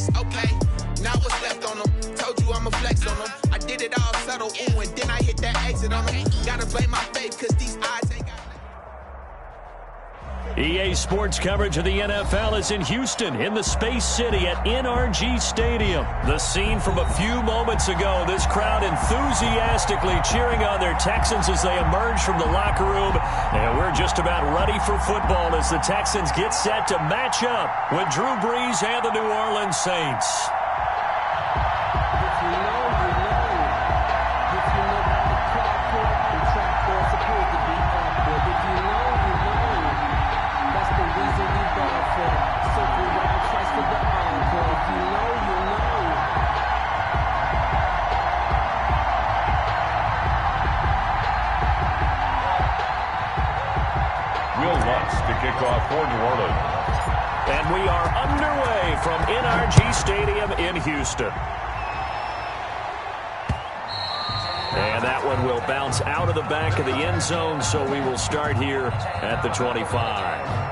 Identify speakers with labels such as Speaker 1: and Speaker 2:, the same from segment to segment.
Speaker 1: face. Okay, now what's left on them? Told you I'ma flex on them. I did it all subtle, ooh, and then I hit that exit on them. Gotta blame my faith, cause these eyes ain't got...
Speaker 2: EA Sports coverage of the NFL is in Houston, in the Space City at NRG Stadium. The scene from a few moments ago, this crowd enthusiastically cheering on their Texans as they emerge from the locker room. And we're just about ready for football as the Texans get set to match up with Drew Brees and the New Orleans Saints.
Speaker 3: Kickoff for New Orleans.
Speaker 2: And we are underway from NRG Stadium in Houston. And that one will bounce out of the back of the end zone, so we will start here at the 25.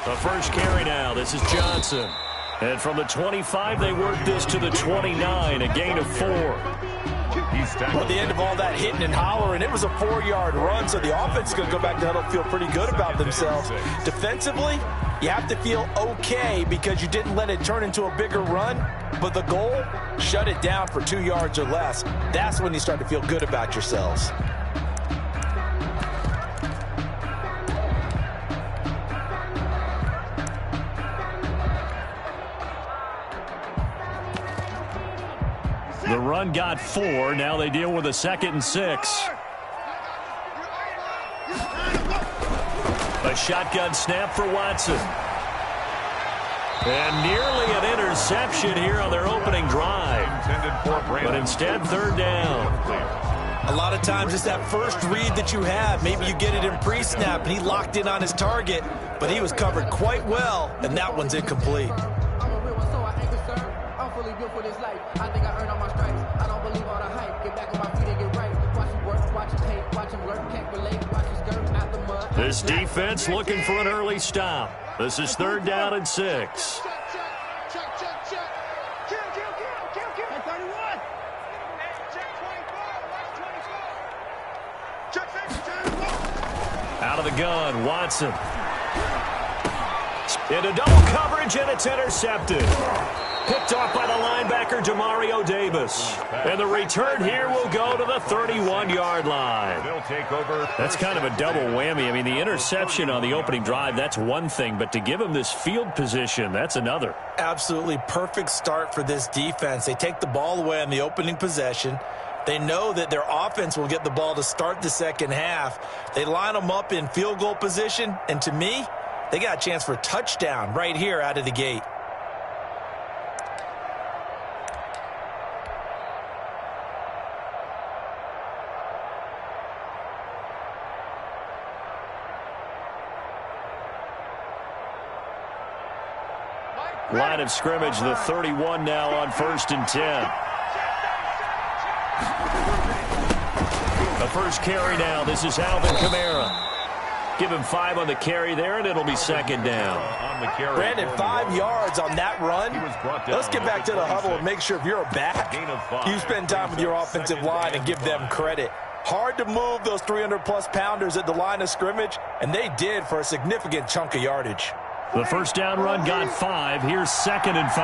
Speaker 2: The first carry now. This is Johnson. And from the 25, they work this to the 29, a gain of 4.
Speaker 4: Well, at the end of all that hitting and hollering, it was a 4-yard run, so the offense is going to go back to huddle, feel pretty good about themselves. Defensively, you have to feel okay because you didn't let it turn into a bigger run, but the goal, shut it down for 2 yards or less. That's when you start to feel good about yourselves.
Speaker 2: The run got 4. Now they deal with a 2nd and 6. A shotgun snap for Watson. And nearly an interception here on their opening drive. But instead, 3rd down.
Speaker 4: A lot of times it's that first read that you have. Maybe you get it in pre-snap, and he locked in on his target, but he was covered quite well, and that one's incomplete.
Speaker 2: This defense looking for an early stop. This is 3rd down and 6. Out of the gun, Watson. Into double coverage, and it's intercepted. Picked off by the linebacker, Demario Davis. And the return here will go to the 31-yard line. That's kind of a double whammy. I mean, the interception on the opening drive, that's one thing. But to give him this field position, that's another.
Speaker 4: Absolutely perfect start for this defense. They take the ball away on the opening possession. They know that their offense will get the ball to start the second half. They line them up in field goal position. And to me, they got a chance for a touchdown right here out of the gate.
Speaker 2: Line of scrimmage, the 31 now on 1st and 10. The first carry now. This is Alvin Kamara. Give him 5 on the carry there, and it'll be 2nd down.
Speaker 4: Brandon, 5 yards on that run. Let's get back to the huddle and make sure if you're a back, you spend time with your offensive line and give them credit. Hard to move those 300-plus pounders at the line of scrimmage, and they did for a significant chunk of yardage.
Speaker 2: The first down run got 5. Here's 2nd and 5.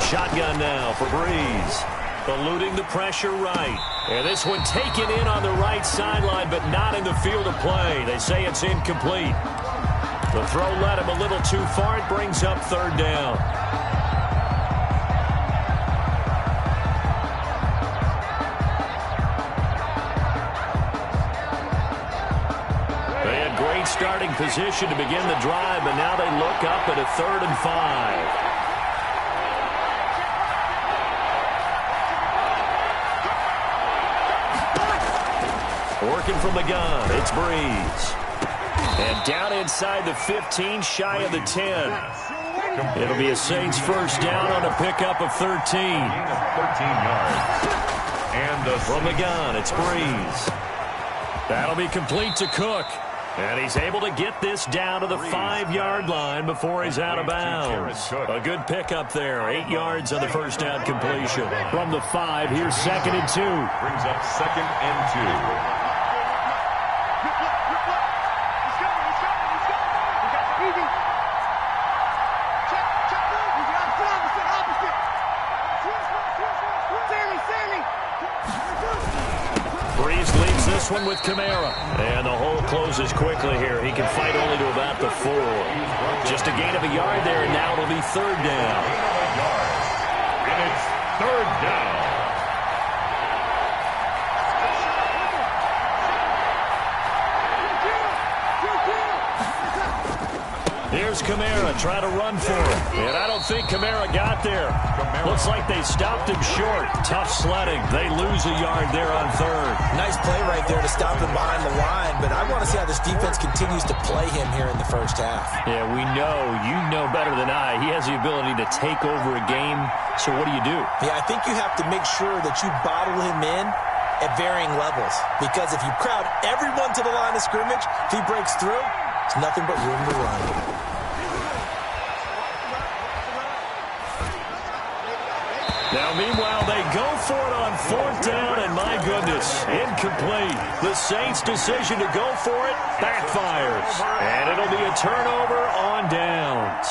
Speaker 2: Shotgun now for Brees. Eluding the pressure right. And this one taken in on the right sideline, but not in the field of play. They say it's incomplete. The throw led him a little too far. It brings up 3rd down. great starting position to begin the drive, but now they look up at a 3rd and 5. Working from the gun, it's Breeze. And down inside the 15, shy of the 10. It'll be a Saints first down on a pickup of 13.
Speaker 3: 13 yards. And
Speaker 2: from the gun, it's Breeze. That'll be complete to Cook. And he's able to get this down to the 5-yard line before he's out of bounds. A good pickup there. 8 yards on the first down completion. From the 5, here's 2nd and 2.
Speaker 3: Brings up 2nd and 2.
Speaker 2: This one with Kamara. And the hole closes quickly here. He can fight only to about the 4. Just a gain of a yard there, and now it'll be 3rd down.
Speaker 3: And it's 3rd down.
Speaker 2: Here's Kamara trying to run for him. And I don't think Kamara got there. Looks like they stopped him short. Tough sledding. They lose a yard there on 3rd.
Speaker 4: Nice play right there to stop him behind the line, but I want to see how this defense continues to play him here in the first half.
Speaker 2: Yeah, we know. You know better than I. He has the ability to take over a game. So what do you do?
Speaker 4: Yeah, I think you have to make sure that you bottle him in at varying levels, because if you crowd everyone to the line of scrimmage, if he breaks through, it's nothing but room to run.
Speaker 2: Now, meanwhile, they go for it on 4th down, and my goodness, incomplete. The Saints' decision to go for it backfires, and it'll be a turnover on downs.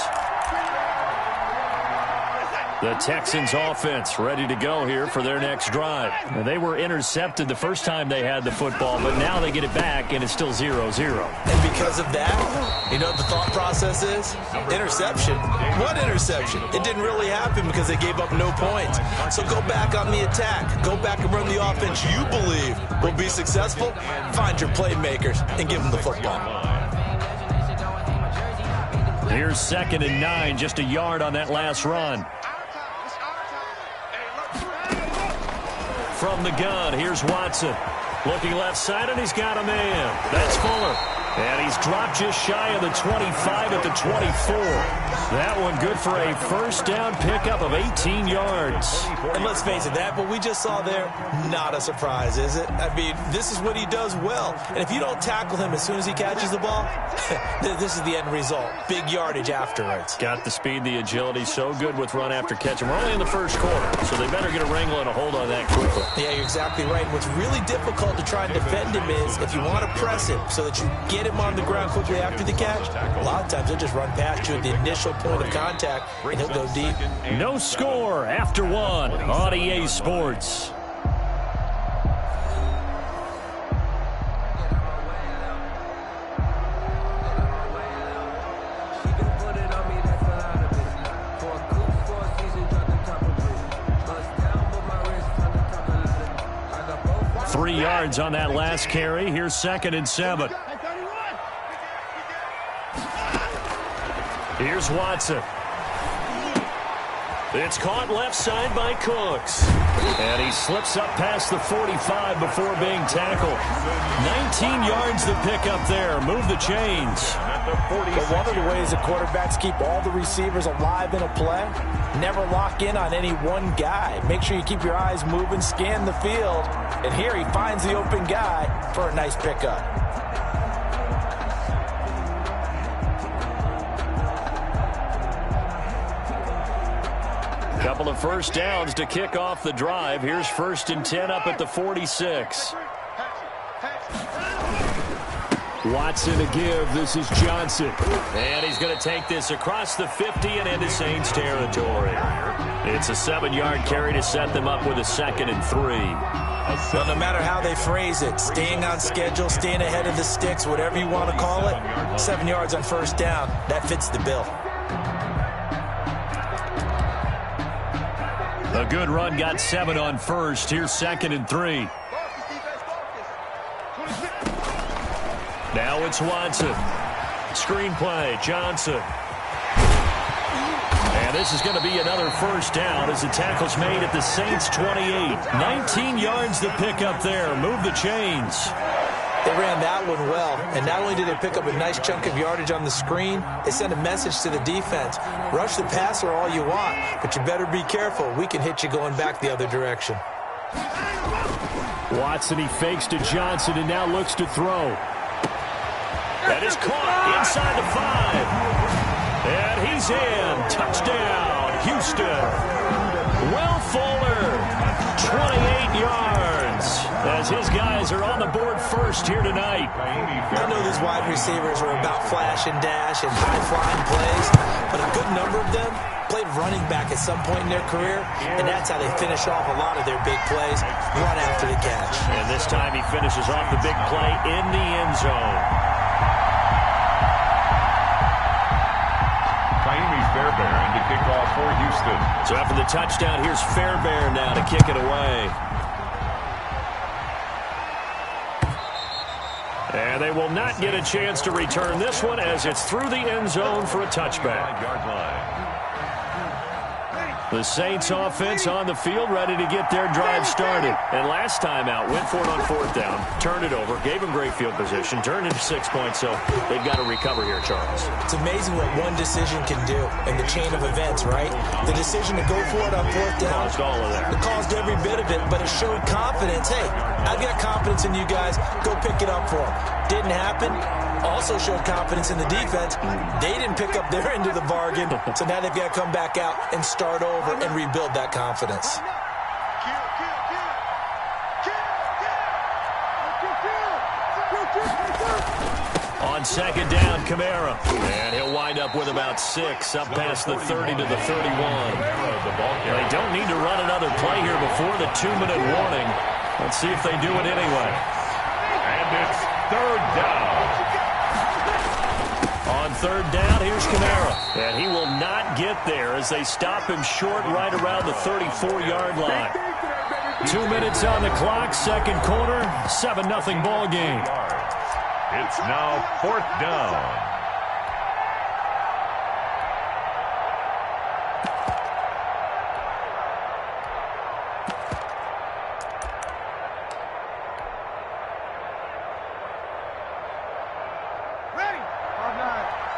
Speaker 2: The Texans offense ready to go here for their next drive. Now, they were intercepted the first time they had the football, but now they get it back, and it's still 0-0.
Speaker 4: And because of that, you know what the thought process is? Interception. What interception? It didn't really happen because they gave up no points. So go back on the attack. Go back and run the offense you believe will be successful. Find your playmakers and give them the football.
Speaker 2: Here's 2nd and 9, just a yard on that last run. From the gun, here's Watson. Looking left side, and he's got a man. That's Fuller. And he's dropped just shy of the 25 at the 24. That one good for a first down pickup of 18 yards.
Speaker 4: And let's face it, that what we just saw there, not a surprise, is it? I mean, this is what he does well. And if you don't tackle him as soon as he catches the ball, this is the end result. Big yardage afterwards.
Speaker 2: Got the speed, the agility, so good with run after catch. And we're only in the first quarter, so they better get a wrangle and a hold on that quickly.
Speaker 4: Yeah, you're exactly right. What's really difficult to try and defend him is if you want to press him so that you get him on the ground quickly after the catch, a lot of times he'll just run past you at the initial point of contact, and he'll go deep.
Speaker 2: No score after 1 on EA Sports. Three yards on that last carry. Here's 2nd and 7. Here's Watson. It's caught left side by Cooks. And he slips up past the 45 before being tackled. 19 yards to pick up there. Move the chains.
Speaker 4: But one of the ways that quarterbacks keep all the receivers alive in a play, never lock in on any one guy. Make sure you keep your eyes moving, scan the field. And here he finds the open guy for a nice pickup.
Speaker 2: Couple of first downs to kick off the drive. Here's 1st and 10 up at the 46. Watson to give. This is Johnson. And he's going to take this across the 50 and into Saints territory. It's a 7-yard carry to set them up with a 2nd and 3.
Speaker 4: Well, no matter how they phrase it, staying on schedule, staying ahead of the sticks, whatever you want to call it, 7 yards on first down, that fits the bill.
Speaker 2: A good run, got 7 on first. Here's 2nd and 3. Now it's Watson. Screenplay, Johnson. And this is going to be another first down as the tackle's made at the Saints' 28. 19 yards to pick up there. Move the chains.
Speaker 4: They ran that one well, and not only did they pick up a nice chunk of yardage on the screen, they sent a message to the defense. Rush the passer all you want, but you better be careful. We can hit you going back the other direction.
Speaker 2: Watson, he fakes to Johnson and now looks to throw. That is caught inside the 5. And he's in. Touchdown, Houston. Will Fuller, 28 yards, as his guys are on the board first here tonight.
Speaker 4: I know these wide receivers are about flash and dash and high-flying plays, but a good number of them played running back at some point in their career, and that's how they finish off a lot of their big plays, run after the catch.
Speaker 2: And this time he finishes off the big play in the end zone.
Speaker 3: Fairbairn to kick off for Houston.
Speaker 2: So after the touchdown, here's Fairbairn now to kick it away. And they will not get a chance to return this one as it's through the end zone for a touchback. The Saints offense on the field, ready to get their drive started. And last time out, went for it on fourth down, turned it over, gave them great field position, turned into 6 points, so they've got to recover here, Charles.
Speaker 4: It's amazing what one decision can do in the chain of events, right? The decision to go for it on fourth down.
Speaker 2: Caused all of that.
Speaker 4: It caused every bit of it, but it showed confidence. Hey, I've got confidence in you guys. Go pick it up for them. Didn't happen. Also showed confidence in the defense. They didn't pick up their end of the bargain, so now they've got to come back out and start over and rebuild that confidence.
Speaker 2: On second down, Kamara. And he'll wind up with about 6, up past the 30 to the 31. They don't need to run another play here before the 2-minute warning. Let's see if they do it anyway.
Speaker 3: And it's third down.
Speaker 2: On third down, here's Kamara. And he will not get there as they stop him short right around the 34-yard line. 2 minutes on the clock, second quarter, 7-0 ball game.
Speaker 3: It's now fourth down.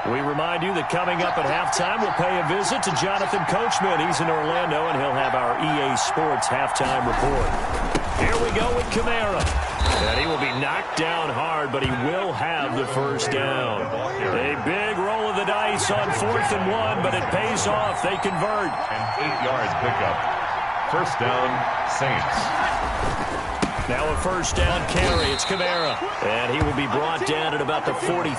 Speaker 2: We remind you that coming up at halftime, we'll pay a visit to Jonathan Coachman. He's in Orlando, and he'll have our EA Sports halftime report. Here we go with Kamara. And he will be knocked down hard, but he will have the first down. A big roll of the dice on 4th and 1, but it pays off. They convert.
Speaker 3: An 8-yard pickup. First down, Saints.
Speaker 2: Now a first down carry. It's Kamara. And he will be brought down at about the 43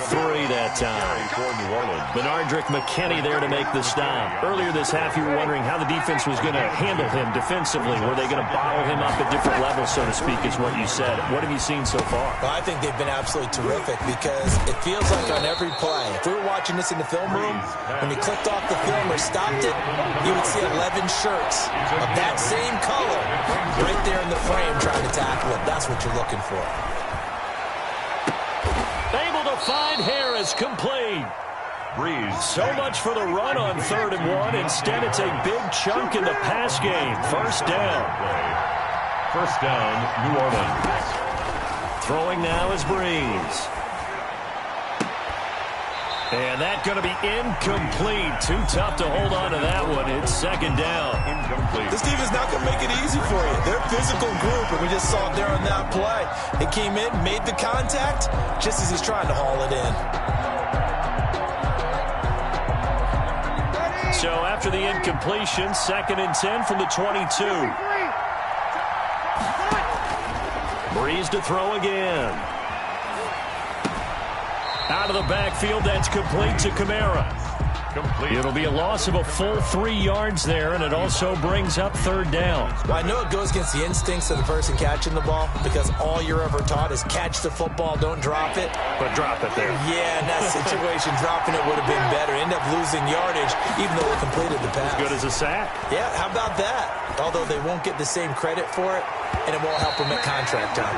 Speaker 2: that time.
Speaker 3: For New Orleans.
Speaker 2: Benardrick McKinney there to make the stop. Earlier this half, you were wondering how the defense was going to handle him defensively. Were they going to bottle him up at different levels, so to speak, is what you said. What have you seen so far?
Speaker 4: Well, I think they've been absolutely terrific because it feels like on every play, if we were watching this in the film room, when he clicked off the film or stopped it, you would see 11 shirts of that same color right there in the frame trying to tackle him. That's what you're looking for.
Speaker 2: Able to find Harris, complete.
Speaker 3: Breeze.
Speaker 2: So much for the run on 3rd and 1. Instead, it's a big chunk in the pass game. First down.
Speaker 3: First down, New Orleans.
Speaker 2: Throwing now is Breeze. And that's going to be incomplete. Too tough to hold on to that one. It's second down.
Speaker 3: Incomplete.
Speaker 4: This team is not going to make it easy for you. They're a physical group, and we just saw it there on that play. It came in, made the contact, just as he's trying to haul it in.
Speaker 2: So after the incompletion, 2nd and 10 from the 22. Breeze to throw again. Out of the backfield, that's complete to Kamara.
Speaker 3: Complete.
Speaker 2: It'll be a loss of a full 3 yards there, and it also brings up 3rd down.
Speaker 4: Well, I know it goes against the instincts of the person catching the ball because all you're ever taught is catch the football, don't drop it.
Speaker 2: But drop it there.
Speaker 4: Yeah, in that situation, dropping it would have been better. End up losing yardage, even though they completed the pass.
Speaker 2: As good as a sack.
Speaker 4: Yeah, how about that? Although they won't get the same credit for it, and it won't help them at contract time.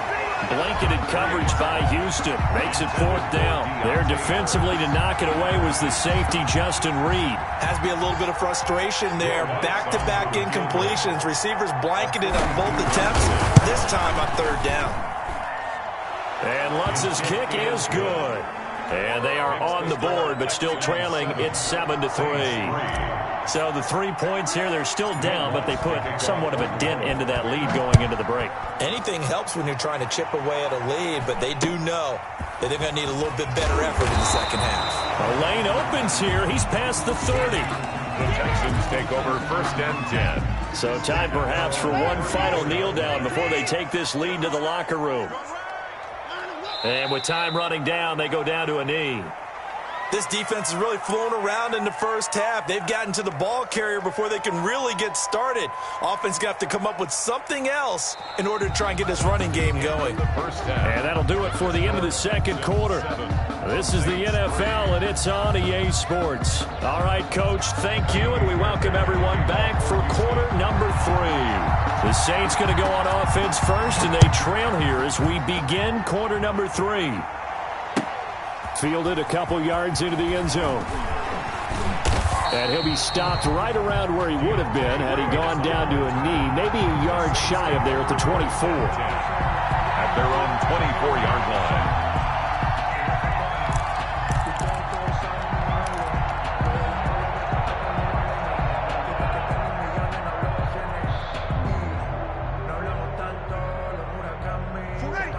Speaker 2: Blanketed coverage by Houston. Makes it 4th down. There defensively to knock it away was the safety, Justin Reed.
Speaker 4: Has to be a little bit of frustration there. Back-to-back incompletions. Receivers blanketed on both attempts. This time on 3rd down.
Speaker 2: And Lutz's kick is good. And they are on the board, but still trailing. It's 7-3. So the 3 points here, they're still down, but they put somewhat of a dent into that lead going into the break.
Speaker 4: Anything helps when you're trying to chip away at a lead, but they do know that they're going to need a little bit better effort in the second half.
Speaker 2: A lane opens here. He's past the 30.
Speaker 3: The Texans take over 1st and 10.
Speaker 2: So time perhaps for one final kneel down before they take this lead to the locker room. And with time running down, they go down to a knee.
Speaker 4: This defense has really flown around in the first half. They've gotten to the ball carrier before they can really get started. Offense got to come up with something else in order to try and get this running game going.
Speaker 2: And that'll do it for the end of the 2nd quarter. This is the NFL, and it's on EA Sports. All right, Coach, thank you, and we welcome everyone back for quarter number 3. The Saints going to go on offense first, and they trail here as we begin quarter number 3. Fielded a couple yards into the end zone. And he'll be stopped right around where he would have been had he gone down to a knee, maybe a yard shy of there at the 24.
Speaker 3: At their own 24-yard line.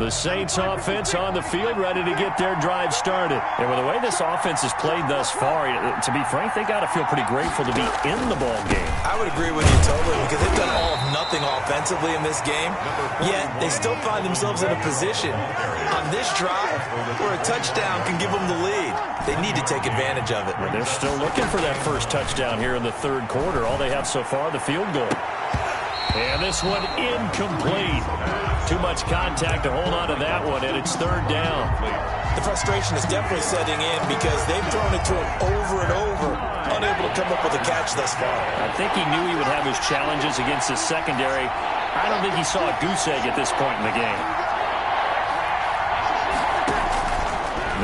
Speaker 2: The Saints offense on the field, ready to get their drive started. And with the way this offense has played thus far, to be frank, they got to feel pretty grateful to be in the ball game.
Speaker 4: I would agree with you totally because they've done all of nothing offensively in this game, yet they still find themselves in a position on this drive where a touchdown can give them the lead. They need to take advantage of it.
Speaker 2: And they're still looking for that first touchdown here in the 3rd quarter. All they have so far, the field goal. And this one incomplete. Too much contact to hold on to that one, and it's 3rd down.
Speaker 4: The frustration is definitely setting in because they've thrown it to him over and over, unable to come up with a catch thus far.
Speaker 2: I think he knew he would have his challenges against his secondary. I don't think he saw a goose egg at this point in the game.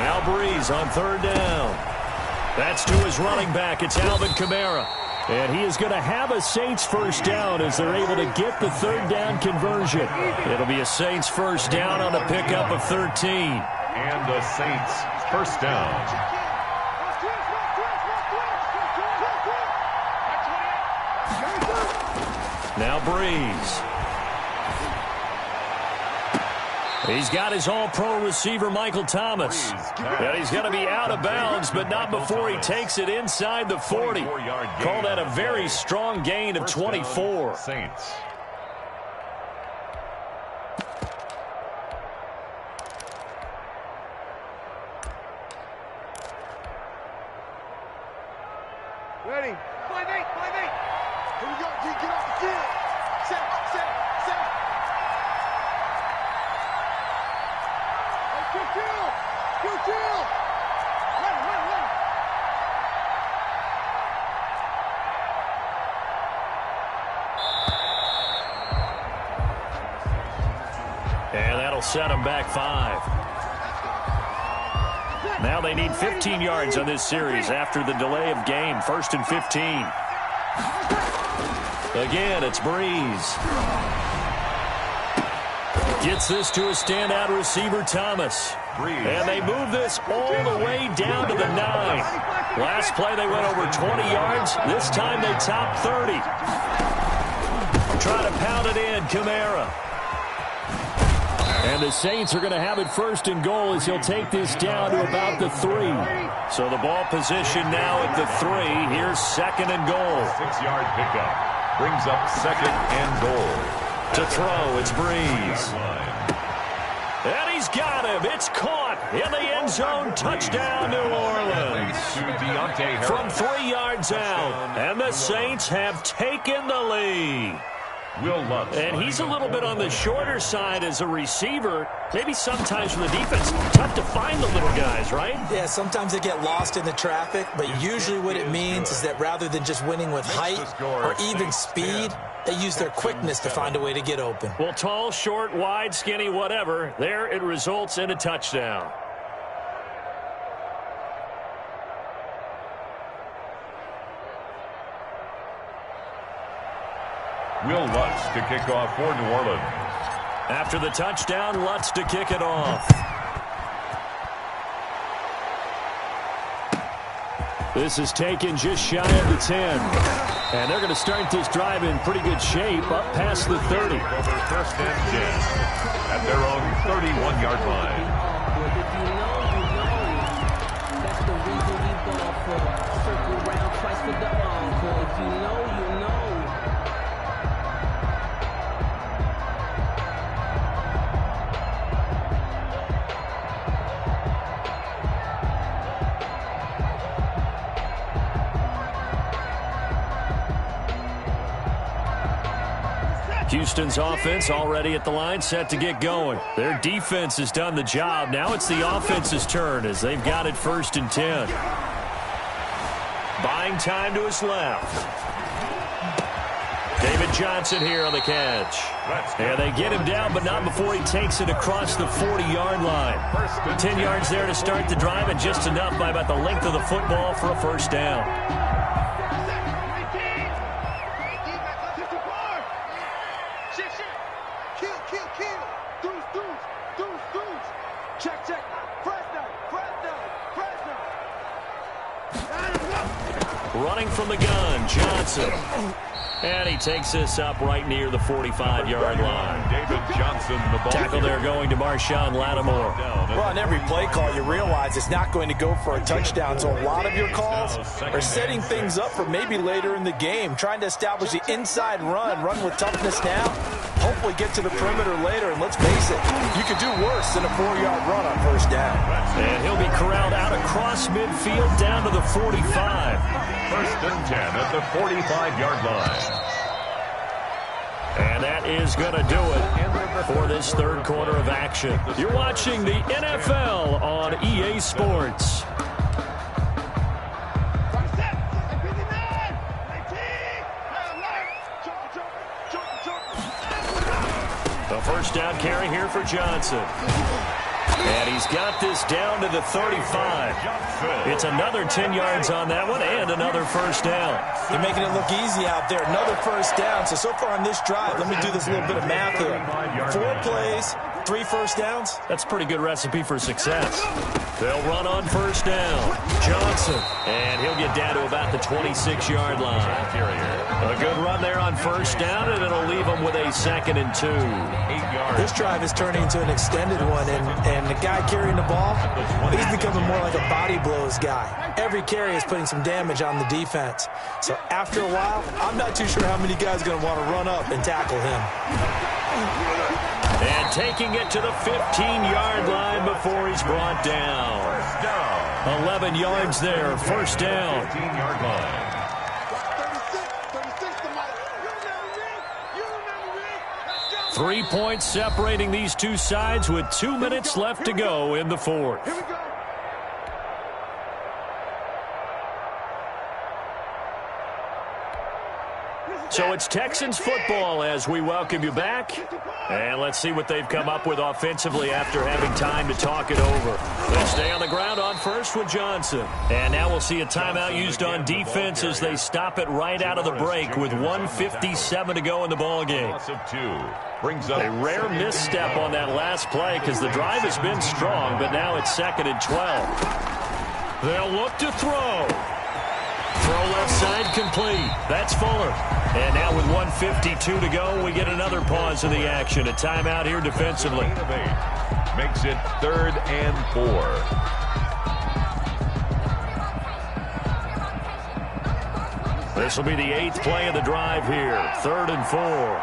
Speaker 2: Now Breeze on 3rd down. That's to his running back. It's Alvin Kamara. And he is going to have a Saints first down as they're able to get the 3rd down conversion. It'll be a Saints first down on a pickup of 13.
Speaker 3: And the Saints first down.
Speaker 2: Now Breeze. He's got his all-pro receiver, Michael Thomas. And he's going to be out of bounds, but not before he takes it inside the 40. Call that a very strong gain of 24.
Speaker 3: Saints.
Speaker 5: Ready. 5-8, 5-8. Here we go. Get off the field. Set. Good kill. Run.
Speaker 2: And that'll set them back 5. Now they need 15 yards on this series after the delay of game. 1st and 15. Again, it's Breeze. Gets this to a standout receiver, Thomas. And they move this all the way down to the 9. Last play they went over 20 yards. This time they top 30. Try to pound it in, Kamara. And the Saints are going to have it 1st and goal as he'll take this down to about the 3. So the ball position now at the 3. Here's 2nd and goal.
Speaker 3: 6-yard pickup. Brings up 2nd and goal.
Speaker 2: To throw, it's Breeze. And he's got him. It's caught in the end zone. Touchdown, New Orleans. From 3 yards out. And the Saints have taken the lead. And he's a little bit on the shorter side as a receiver. Maybe sometimes from the defense, tough to find the little guys, right?
Speaker 4: Yeah, sometimes they get lost in the traffic, but usually what it means is that rather than just winning with height or even speed, They use their quickness to find a way to get open.
Speaker 2: Well, tall, short, wide, skinny, whatever, there it results in a touchdown.
Speaker 3: Will Lutz to kick off for New Orleans.
Speaker 2: After the touchdown, Lutz to kick it off. This is taken just shy of the 10. And they're going to start this drive in pretty good shape up past the 30.
Speaker 3: Over first and 10 at their own 31-yard line.
Speaker 6: That's the reason we ball for. Circle round twice for the encore. If you know, you know.
Speaker 2: Houston's offense already at the line, set to get going. Their defense has done the job. Now it's the offense's turn as they've got it 1st and 10. Buying time to his left. David Johnson here on the catch. And they get him down, but not before he takes it across the 40-yard line. 10 yards there to start the drive, and just enough by about the length of the football for a first down. Running from the gun, Johnson. And he takes this up right near the 45-yard line.
Speaker 3: David Johnson, the ball.
Speaker 2: Tackle there going to Marshawn Lattimore.
Speaker 4: Well, on every play call, you realize it's not going to go for a touchdown. So a lot of your calls are setting things up for maybe later in the game, trying to establish the inside run with toughness now, hopefully get to the perimeter later. And let's face it, you could do worse than a 4-yard run on first down.
Speaker 2: And he'll be corralled out across midfield down to the 45.
Speaker 3: 1st and 10 at the 45-yard line.
Speaker 2: And that is going to do it for this third quarter of action. You're watching the NFL on EA Sports. The first down carry here for Johnson. And he's got this down to the 35. It's another 10 yards on that one and another first down.
Speaker 4: They're making it look easy out there. Another first down. So far on this drive, let me do this little bit of math here. 4 plays, 3 first downs.
Speaker 2: That's a pretty good recipe for success. They'll run on first down. Johnson. And he'll get down to about the 26-yard line. A good run there on first down, and it'll leave them with a 2nd and 2.
Speaker 3: 8 yards.
Speaker 4: This drive is turning into an extended one, and the guy carrying the ball, he's becoming more like a body blows guy. Every carry is putting some damage on the defense. So after a while, I'm not too sure how many guys are going to want to run up and tackle him.
Speaker 2: And taking it to the 15-yard line before he's brought down. 11 yards there, first down.
Speaker 3: 15-yard line.
Speaker 2: 3 points separating these two sides with 2 minutes left to go in the fourth. So it's Texans football as we welcome you back. And let's see what they've come up with offensively after having time to talk it over. They stay on the ground on first with Johnson. And now we'll see a timeout used on defense as they stop it right out of the break with 1:57 to go in the ballgame. A rare misstep on that last play because the drive has been strong, but now it's 2nd and 12. They'll look to throw. Throw left side complete. That's Fuller. And now with 1:52 to go, we get another pause in the action. A timeout here defensively.
Speaker 3: Makes it 3rd and 4.
Speaker 2: This will be the 8th play of the drive here. 3rd and 4.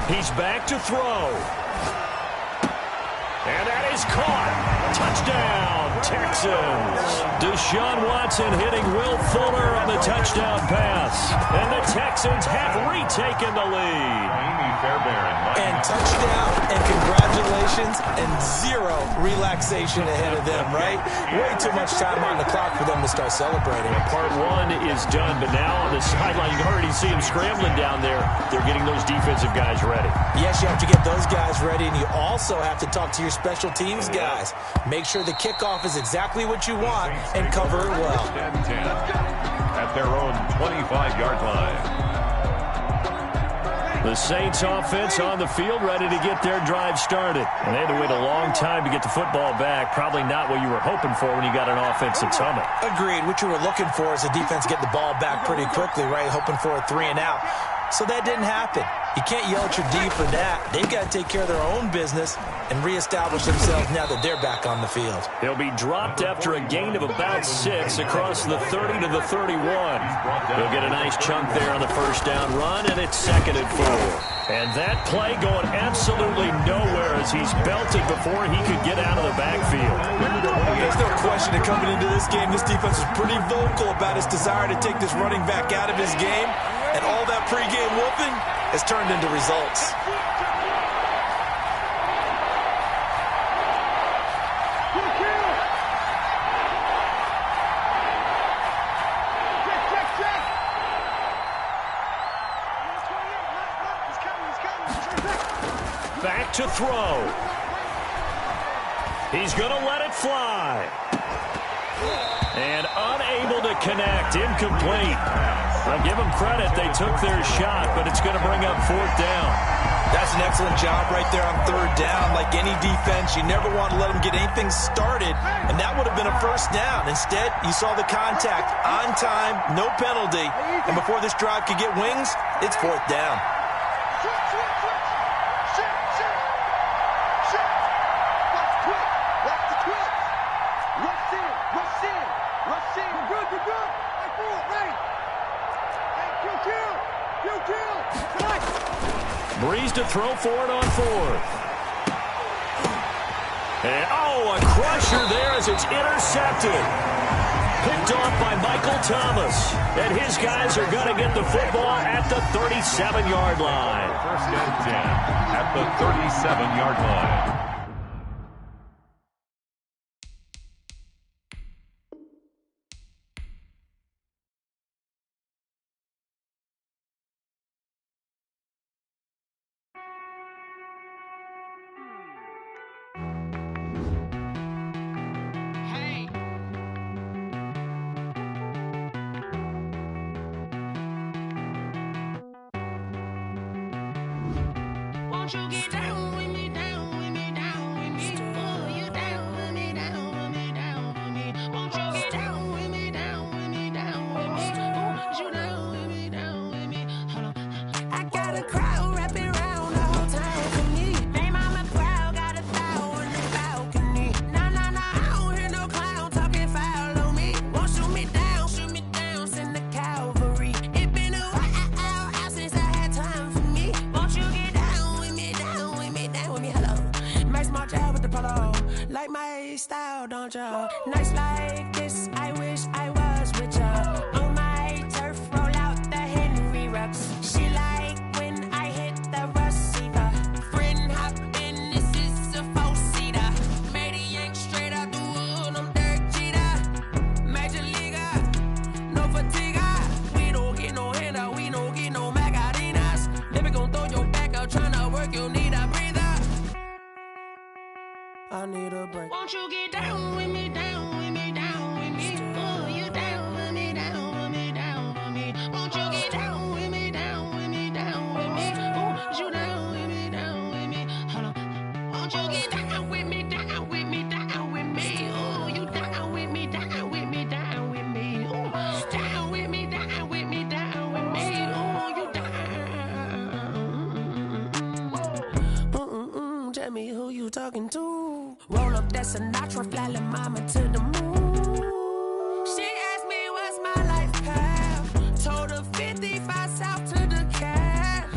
Speaker 2: He's back to throw. And that is caught. Touchdown, Texans. Deshaun Watson hitting Will Fuller on the touchdown pass. And the Texans have retaken the lead.
Speaker 4: And touchdown and congratulations and zero relaxation ahead of them, right? Way too much time on the clock for them to start celebrating.
Speaker 2: Part one is done, but now on the sideline, you can already see them scrambling down there. They're getting those defensive guys ready.
Speaker 4: Yes, you have to get those guys ready, and you also have to talk to your special teams guys. Make sure the kickoff is exactly what you want and cover it well.
Speaker 3: At their own 25-yard line.
Speaker 2: The Saints offense on the field, ready to get their drive started. And they had to wait a long time to get the football back. Probably not what you were hoping for when you got an offense that's humming.
Speaker 4: Agreed. What you were looking for is the defense get the ball back pretty quickly, right? Hoping for a 3-and-out. So that didn't happen. You can't yell at your D for that. They've got to take care of their own business and reestablish themselves now that they're back on the field.
Speaker 2: He'll be dropped after a gain of about 6 across the 30 to the 31. He'll get a nice chunk there on the first down run, and it's 2nd and 4. And that play going absolutely nowhere as he's belted before he could get out of the backfield.
Speaker 4: There's no question that coming into this game, this defense is pretty vocal about its desire to take this running back out of his game. And all that pregame whooping has turned into results.
Speaker 2: Back to throw. He's going to let it fly. And unable to connect. Incomplete. I'll give them credit. They took their shot, but it's going to bring up 4th down.
Speaker 4: That's an excellent job right there on 3rd down. Like any defense, you never want to let them get anything started, and that would have been a 1st down. Instead, you saw the contact on time, no penalty, and before this drive could get wings, it's 4th down.
Speaker 2: Breeze to throw for it on 4th. And, a crusher there as it's intercepted. Picked off by Michael Thomas. And his guys are going to get the football at the 37-yard line.
Speaker 3: 1st and 10 at the 37-yard line.
Speaker 7: Won't you get down with me, down with me, down with me? Oh, you down with me, down with me, down with me. Won't you get down with me, down with me, down with me? Oh, you down with me, down with me? Hold on. I got a crowd wrapping around the whole time for me. Name on my crowd, got 1,000 in the balcony. Nah, nah, nah, I don't hear no clown talking foul on me. Won't shoot me down, send the cavalry. It been a while since I had time for me. Won't you get down with me, down with me, down with me? Hello. Max March out with the polo. Like my style, don't you? Nights like this, I wish I was with ya. On my turf, roll out the Henry Rux. She like when I hit the receiver. Friend hop in, this is a 4-seater. Made a yank straight out the wood, I'm Derek Jeter. Major leaguer, no fatigue. We don't get no handout, we don't get no Macarinas. Never gon' throw your back out, tryna work, you need a breather. I need a break. Won't you get down with me, down with me, down with me? Oh, you down with me, down with me, down with me? Won't you get down with me, down with me, down with me? Oh, you down with me, down with me? Hold on. Won't you get down with me, down with me, down with me? Oh, you down with me, down with me, down with me? Oh, down with me, down with me, down with me? Oh, you down. Tell me who you talking to. Roll up that Sinatra, fly la mama to the moon. She asked me what's my life path. Told her 55 south to the cat.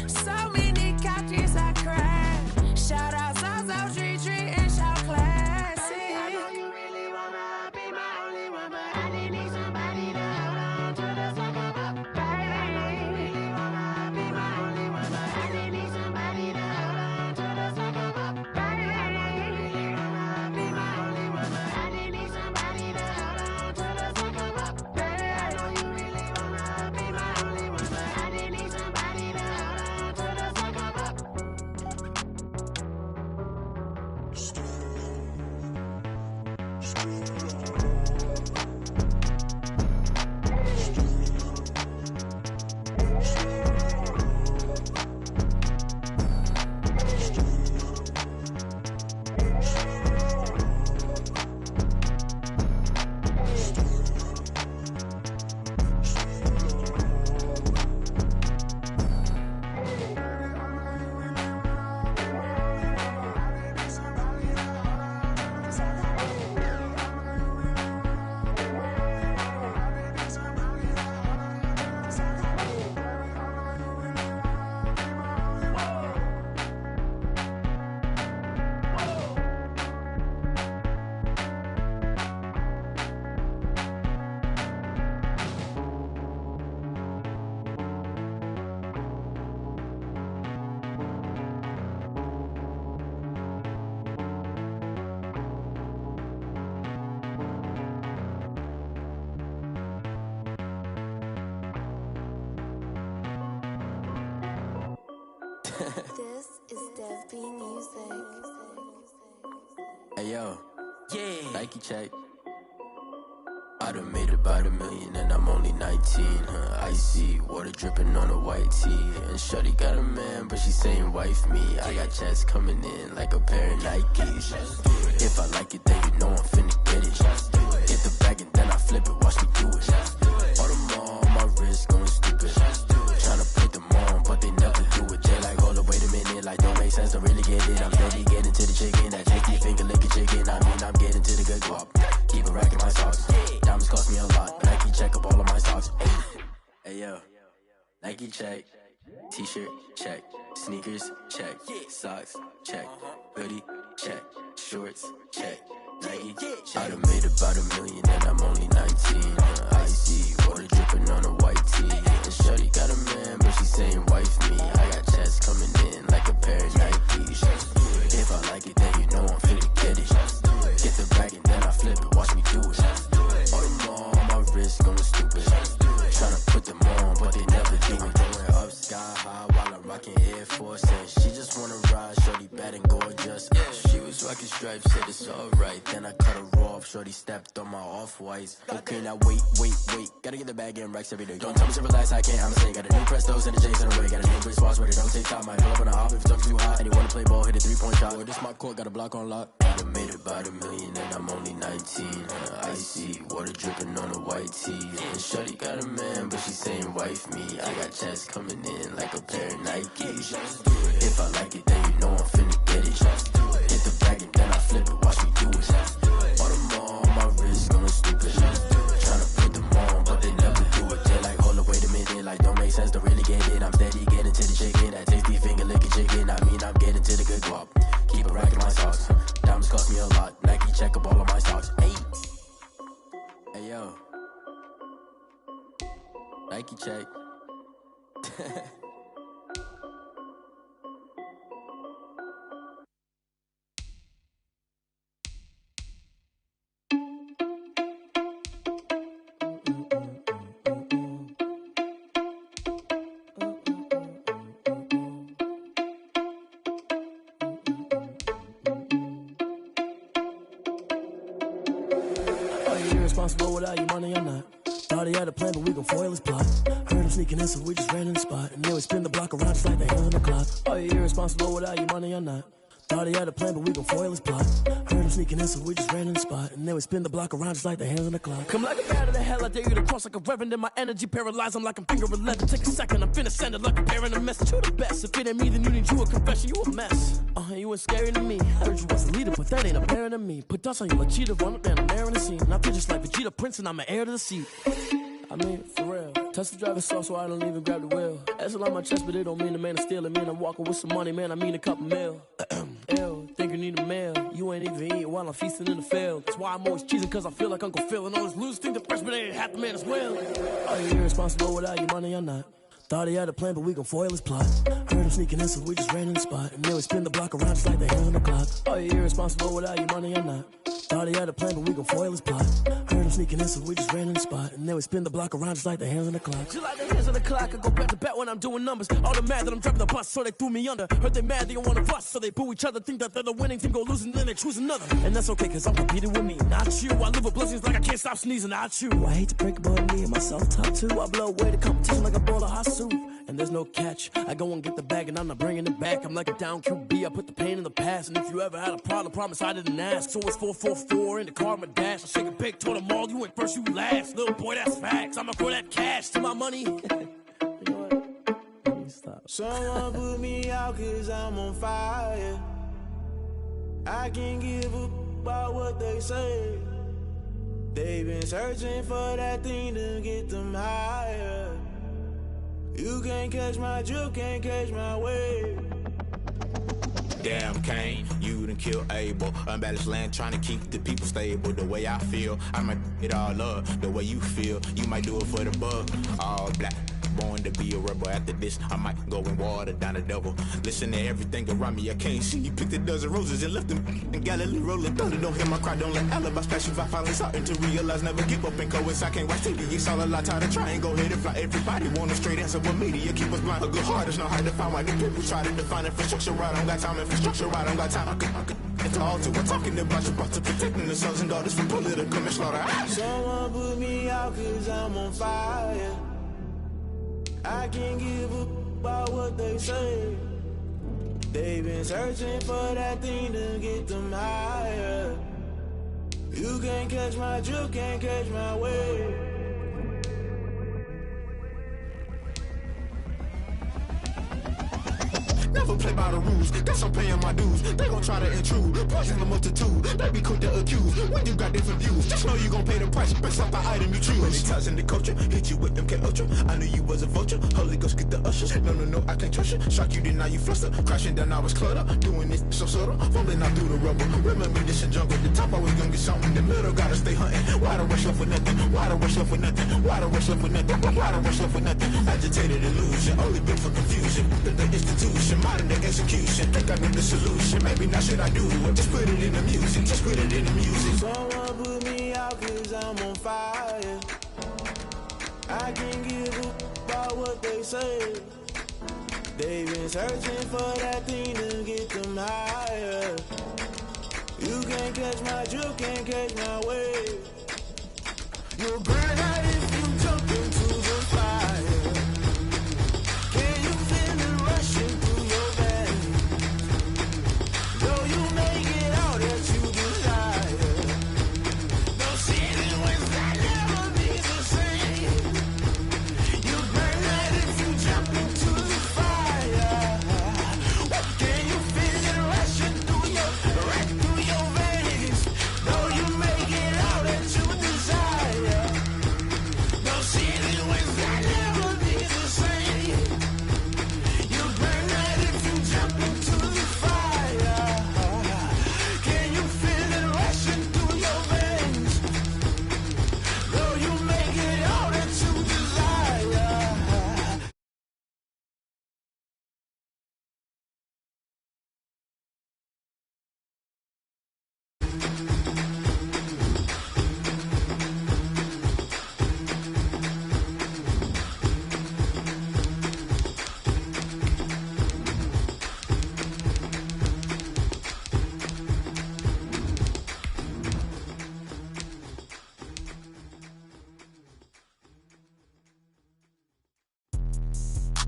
Speaker 7: So many couches I cried. Shout out Zazo, Tree, and shout classic. I know you really wanna be my only one, but I didn't need somebody to hold on to the sucker up. Baby, I know you really wanna be my only one, but I didn't need somebody to hold on to the sucker up.
Speaker 8: This is Dev B Music.
Speaker 9: Hey yo, yeah. Nike check. I done made about $1 million and I'm only 19, Icy, water dripping on a white tee. And shorty got a man, but she saying wife me. I got checks coming in like a pair of Nikes. If I like it, then you know I'm finna get it. Get the bag and then I flip it, watch me do it. All them on my wrist going stupid. Tryna put them on, but they never do it. They like, hold up, wait a minute, like don't make sense, don't really get it. I'm steady getting to the chicken, that tasty finger licking chicken. I mean, I'm getting to the good guap. Keep a rack in my socks. Diamonds cost me a lot. Nike check up all of my socks. Hey yo, Nike check. T-shirt check. Sneakers check. Socks check. Hoodie check. Shorts check. Nike I done made about $1 million and I'm only 19. Icy, water dripping on a white tee. And shorty got a man, but she saying wife me. I got checks coming in like a pair of Nikes. If I like it, then you know I'm finna get it. Get the bag and then I flip it, watch me do it. All them on my wrist going stupid. Tryna put them on, but they never do it. Going up sky high while I'm rocking Air Force. And she just wanna ride, shorty bad and gorgeous. She was rocking stripes, said it's alright. Then I cut her off, shorty stepped on my off-whites. Okay, now wait. Gotta get the bag and racks every day. Don't tell me to relax, I can't, I'ma say. Got a new Prestos and a J's in the way. Got a new Chris Foss where they don't take time. Might pull up on a hop if it's too hot. And you wanna play ball, hit a 3-point shot. Or this my court, got a block on lock. I done made about $1 million and I'm only 19. Icy, water dripping on a white tee. And shorty got a man, but she saying wife me. I got checks coming in like a pair of Nikes. If I like it, then you know I'm finna get it. Hit the bag and then I flip it, watch me do it. All them on my wrist going stupid. Tryna put them on, but they never do it. They like, hold up, wait a minute, like don't make sense, don't really get it. I'm steady getting to the chicken, that tasty finger licking chicken. I mean, I'm getting to the good guap. Keep a rack in my socks. Diamonds cost me a lot. Nike check up all of my socks. Hey yo, Nike check.
Speaker 10: Responsible without your money or not. Thought he had a plan, but we gon' foil his plot. Heard him sneaking in, so we just ran in the spot. And then we spin the block around just like the hands on the clock. Are you irresponsible without your money or not? Thought he had a plan, but we gon' foil his plot. Heard him sneaking in, so we just ran in the spot. And then we spin the block around just like the hands on the clock. Come like a bat of the hell, I dare you to cross like a reverend. In my energy paralyzed, I'm like I'm finger 11. Take a second, I'm finna send it like a parent a message. You the best, if it ain't me, then you need you a confession. You a mess, you ain't scary to me. Heard you was a leader, but that ain't apparent to me. Put dust on you like cheetah, run up and I'm there in the scene. And I feel just like Vegeta Prince and I'm an heir to the seat. I mean, for real. Touch the driver's soft so I don't even grab the wheel. That's a lot on my chest, but it don't mean the man is stealing. Man, I'm walking with some money, man, I mean a couple mil. Ew, think you need a meal. You ain't even eating while I'm feasting in the field. That's why I'm always cheesing, cause I feel like Uncle Phil. And all this losers think the freshman ain't half the man as well. Are you irresponsible without your money or not? Thought he had a plan, but we gon' foil his plot. Heard him sneaking in, so we just ran in the spot. And then we spin the block around just like the hands on the clock. Are you irresponsible without your money or not? Thought he had a plan, but we gon' foil his plot. Heard him sneaking in, so we just ran in the spot. And then we spin the block around just like the hands on the clock. Just like the hands on the clock, I go back to back when I'm doing numbers. All the mad that I'm driving the bus, so they threw me under. Heard they mad, they don't wanna bust, so they boo each other. Think that they're the winning team, go losing, then they choose another. And that's okay, cause I'm competing with me, not you. I live with blessings like I can't stop sneezing, not you. I hate to break it, but me and myself top too. I blow away the competition like a bowl of hot soup. And there's no catch. I go and get the bag and I'm not bringing it back. I'm like a down QB, I put the pain in the past. And if you ever had a problem, promise I didn't ask. So it's 444 in the car, my dash. I shake a big, told them all, you went first, you last. Little boy, that's facts. I'ma throw that cash to my money. You know what? Let me stop.
Speaker 11: Someone put me out cause I'm on fire. I can't give up about what they say. They've been searching for that thing to get them higher. You can't catch my drift, can't catch my wave.
Speaker 12: Damn, Kane, you done killed Abel. Unbalanced land, trying to keep the people stable. The way I feel, I might it all up. The way you feel, you might do it for the buck. All black, born to be a rebel. After this, I might go and water down the devil. Listen to everything around me, I can't see. He picked a dozen roses and left them in Galilee rolling thunder. Don't hear my cry, don't let alibis pass you by. Finally starting to realize, never give up and coincide. Can't watch TV, it's all a lot. Time to try and go ahead and fly. Everybody want a straight answer, but media keep us blind. A good heart is not hard to find. Why the people try to define infrastructure right? I don't got time. Infrastructure right, I don't got time. I could. At the altar, we're talking about you, about to protecting the sons and daughters from political manslaughter.
Speaker 11: Someone put me out 'cause I'm on fire. I can't give up about what they say. They've been searching for that thing to get them higher. You can't catch my drift, can't catch my wave.
Speaker 12: Never play by the rules, guess I'm paying my dues. They gon' try to intrude, poison the multitude. They be quick to accuse when you got different views. Just know you gon' pay the price based off the item you choose. Many ties in the culture, hit you with MK Ultra. I knew you was a vulture, Holy Ghost get the ushers. No, I can't trust you. Shock you, then now you fluster. Crashing down, I was cluttered. Doing this so subtle, fumbling out through the rubble. Remember this in jungle, the top always gonna get something. The middle gotta stay hunting. Why the rush left for nothing? Why the rush left for nothing? Why the rush left for nothing? Why the rush left for nothing? Agitated illusion, only built for confusion. The institution, modern day execution. Think I know the solution. Maybe now should I do it? Just put it in the music. Just put it in the music.
Speaker 11: Someone put me out 'cause I'm on fire. I can't give up about what they say. They've been searching for that thing to get them higher. You can't catch my drift, can't catch my wave. You'll burn out if you jump into the fire. Can you feel it rushing through your veins? Though you make it out that you desire. No city was that never be the same. You burn out if you jump into the fire. Can you feel it rushing through your veins? Though you make it out that you desire. No city was that never be the same. You burn out if you jump into the fire. Can you feel it rushing through your veins? Though you make it all that you desire.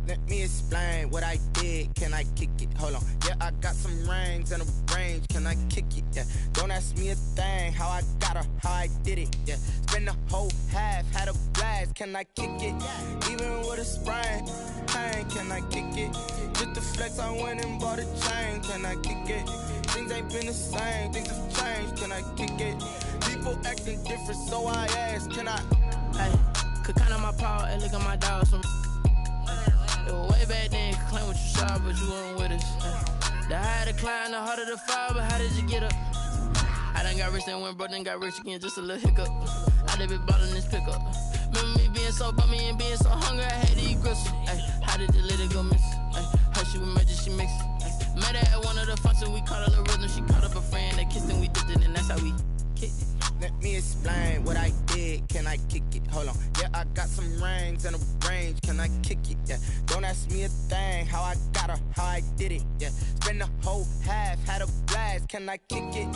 Speaker 1: Let me explain what I did. Can I kick it? Hold on. Yeah, I got some rings and a range. Can I kick it? Yeah. Don't ask me a thing. How I got her, how I did it. Yeah. Spend the whole half, had a blast. Can I kick it? Even with a sprain. Pain, can I kick it? Just the flex, I went and bought a chain. Can I kick it? Things ain't been the same. Things have changed. Can I kick it? People acting different, so I asked. Can I?
Speaker 6: Hey, could count on my power and look at my dogs from. It was way back then, could claim what you saw, but you weren't with us. The higher the climb, the harder the fall, but how did you get up? I done got rich and went broke, then got rich again, just a little hiccup. I done been ballin' this pickup. Remember me being so bummy and being so hungry, I had to eat gristle. Ay, how did the little go miss? Ay, her she was magic, she mixed. Met her at one of the functions, we caught a little rhythm. She caught up a friend, they kissed and we dipped it, and that's how we kicked it.
Speaker 1: Let me explain what I did. Can I kick it? Hold on. Yeah, I got some rings and a range. Can I kick it? Yeah. Don't ask me a thing. How I got her, how I did it. Yeah. Spend the whole half, had a blast. Can I kick it?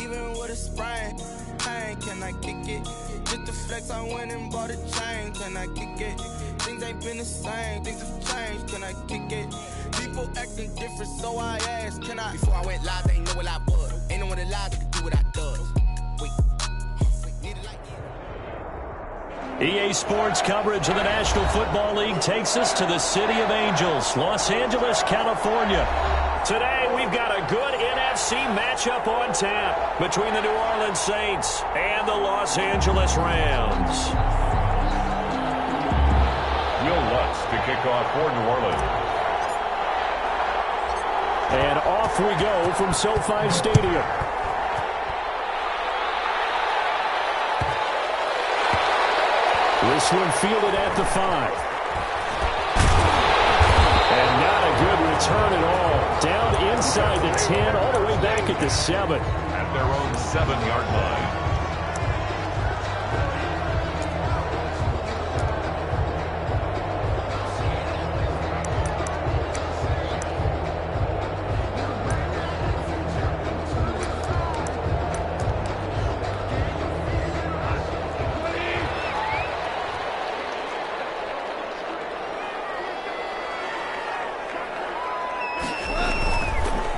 Speaker 1: Even with a sprain. Pain, can I kick it? Just the flex, I went and bought a chain. Can I kick it? Things ain't been the same. Things have changed. Can I kick it? People acting different, so I asked. Can I? Before I went live, they ain't know what I was. Ain't no one alive that could do what I does. Wait.
Speaker 2: EA Sports coverage of the National Football League takes us to the City of Angels, Los Angeles, California. Today, we've got a good NFC matchup on tap between the New Orleans Saints and the Los Angeles Rams.
Speaker 3: Will Lutz to kick off for New Orleans.
Speaker 2: And off we go from SoFi Stadium. This one fielded at the 5. 10, all the way back at the 7.
Speaker 3: At their own 7-yard line.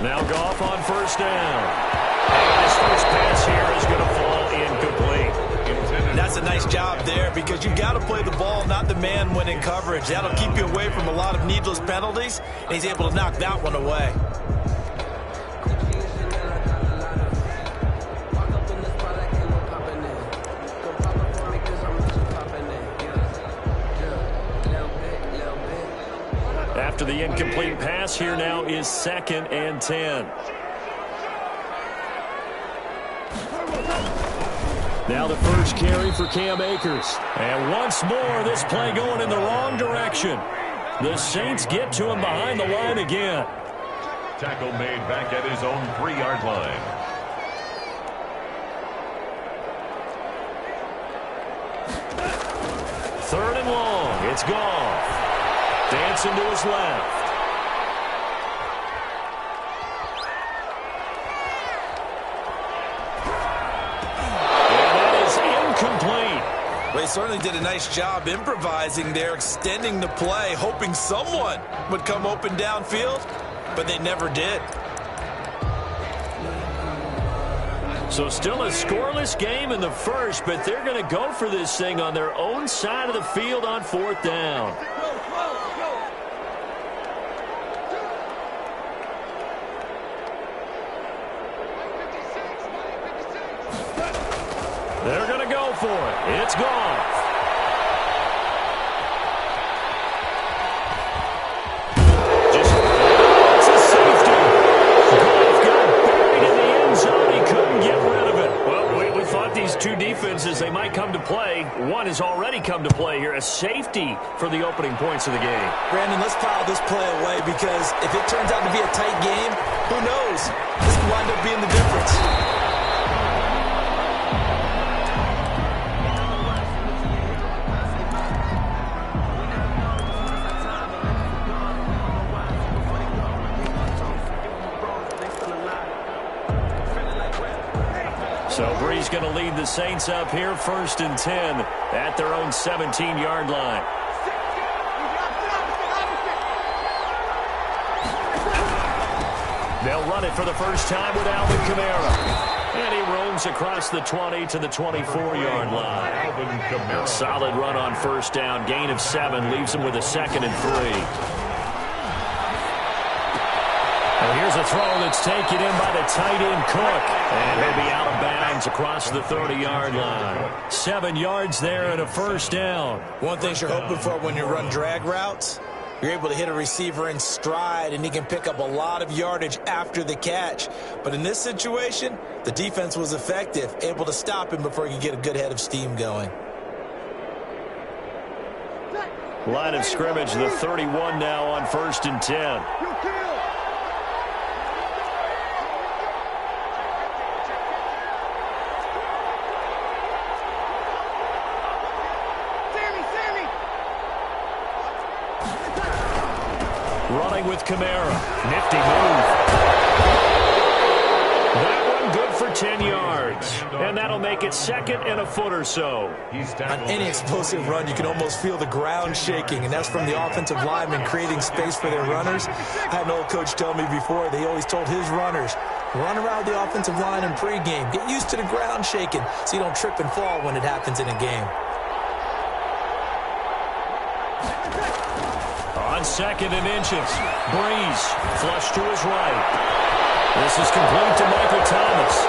Speaker 2: Now Goff on first down. And his first pass here is going to fall incomplete.
Speaker 4: That's a nice job there because you've got to play the ball, not the man when in coverage. That'll keep you away from a lot of needless penalties, and he's able to knock that one away.
Speaker 2: After the incomplete pass, here now is 2nd and 10. Now the first carry for Cam Akers. And once more, this play going in the wrong direction. The Saints get to him behind the line again.
Speaker 3: Tackle made back at his own 3-yard line.
Speaker 2: Third and long. It's Goff. Dancing to his left. And that is incomplete.
Speaker 4: Well, he certainly did a nice job improvising there, extending the play, hoping someone would come open downfield, but they never did.
Speaker 2: So still a scoreless game in the first, but they're going to go for this thing on their own side of the field on 4th down. They're going to go for it. It's Goff. It's a safety. Goff got buried in the end zone. He couldn't get rid of it. Well, we thought these two defenses, they might come to play. One has already come to play here. A safety for the opening points of the game.
Speaker 4: Brandon, let's pile this play away because if it turns out to be a tight game, who knows? This could wind up being the difference.
Speaker 2: So Bree's going to lead the Saints up here, 1st and 10 at their own 17-yard line. They'll run it for the first time with Alvin Kamara. And he roams across the 20 to the 24-yard line. A solid run on first down. Gain of 7 leaves him with a 2nd and 3. And here's a throw that's taken in by the tight end Cook. And he'll be out of bounds across the 30-yard line. 7 yards there and a first down.
Speaker 4: One thing you're hoping for when you run drag routes, you're able to hit a receiver in stride, and he can pick up a lot of yardage after the catch. But in this situation, the defense was effective, able to stop him before he could get a good head of steam going.
Speaker 2: Line of scrimmage, the 31 now on 1st and 10. Running with Kamara. Nifty move. That one good for 10 yards. And that'll make it 2nd and a foot or so.
Speaker 4: On any explosive run, you can almost feel the ground shaking, and that's from the offensive linemen creating space for their runners. I had an old coach tell me before, they always told his runners, run around the offensive line in pregame. Get used to the ground shaking so you don't trip and fall when it happens in a game.
Speaker 2: On 2nd and inches, Breeze flush to his right. This is complete to Michael Thomas.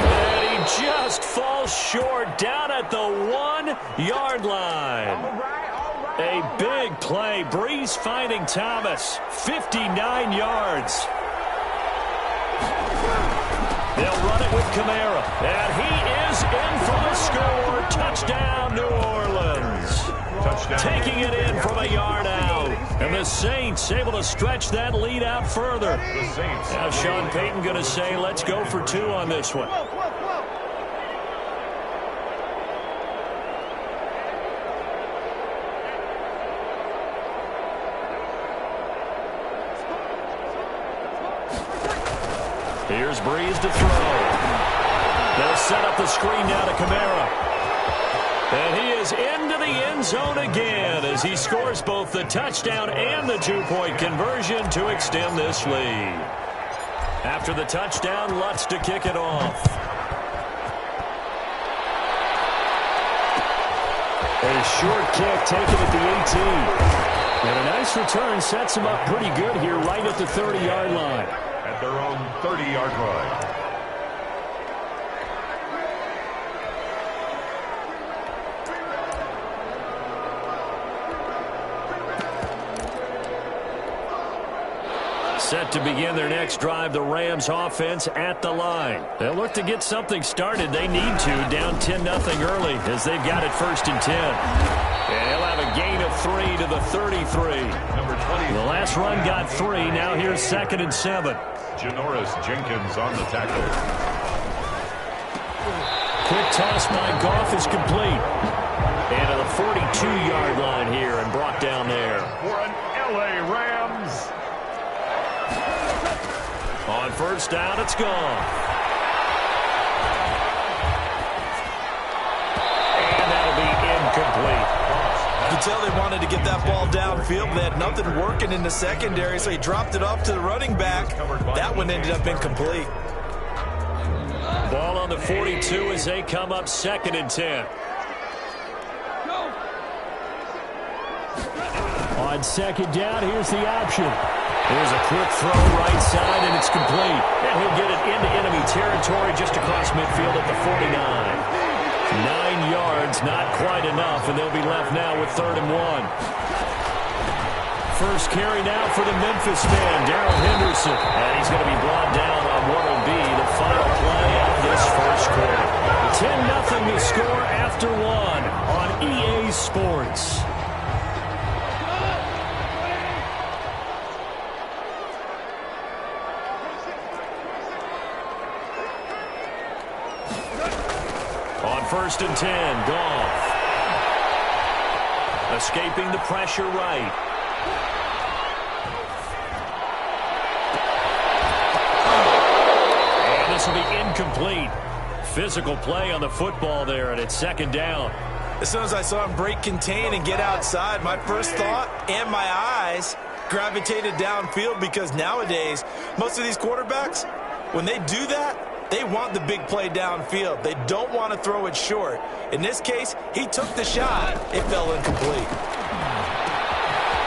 Speaker 2: And he just falls short down at the 1-yard line. A big play. Breeze finding Thomas. 59 yards. They'll run it with Kamara. And he is in for the score. Touchdown, New Orleans.
Speaker 3: Touchdown.
Speaker 2: Taking it in from a yard out. And the Saints able to stretch that lead out further.
Speaker 3: The Saints.
Speaker 2: Now Sean Payton going to say, let's go for 2 on this one. Here's Breeze to throw. They'll set up the screen down to Kamara. And he is into the end zone again as he scores both the touchdown and the 2-point conversion to extend this lead. After the touchdown, Lutz to kick it off. A short kick taken at the 18. And a nice return sets him up pretty good here right at the 30-yard line.
Speaker 3: At their own 30-yard line.
Speaker 2: Set to begin their next drive, the Rams offense at the line. They'll look to get something started. They need to, down 10-0 early as they've got it 1st and 10. And he'll have a gain of 3 to the 33.
Speaker 3: Number 20.
Speaker 2: The last run got 3. Now here's 2nd and 7.
Speaker 3: Janoris Jenkins on the tackle.
Speaker 2: Quick toss by Goff is complete. And to the 42-yard line here and brought down there.
Speaker 3: For an L.A. Rams.
Speaker 2: On 1st down, it's gone. And that'll be incomplete.
Speaker 4: You can tell they wanted to get that ball downfield. They had nothing working in the secondary, so he dropped it off to the running back. That one ended up incomplete.
Speaker 2: Ball on the 42 as they come up 2nd and 10. On 2nd down, here's the option. Here's a quick throw right side, and it's complete. And he'll get it into enemy territory just across midfield at the 49. 9 yards, not quite enough, and they'll be left now with 3rd and 1. First carry now for the Memphis man, Darrell Henderson. And he's going to be brought down on what will be the final play of this first quarter. 10-0 to score after 1 on EA Sports. On 1st and 10, Goff. Escaping the pressure right. And this will be incomplete. Physical play on the football there, and it's 2nd down.
Speaker 4: As soon as I saw him break contain and get outside, my first thought and my eyes gravitated downfield, because nowadays, most of these quarterbacks, when they do that, they want the big play downfield. They don't want to throw it short. In this case, he took the shot. It fell incomplete.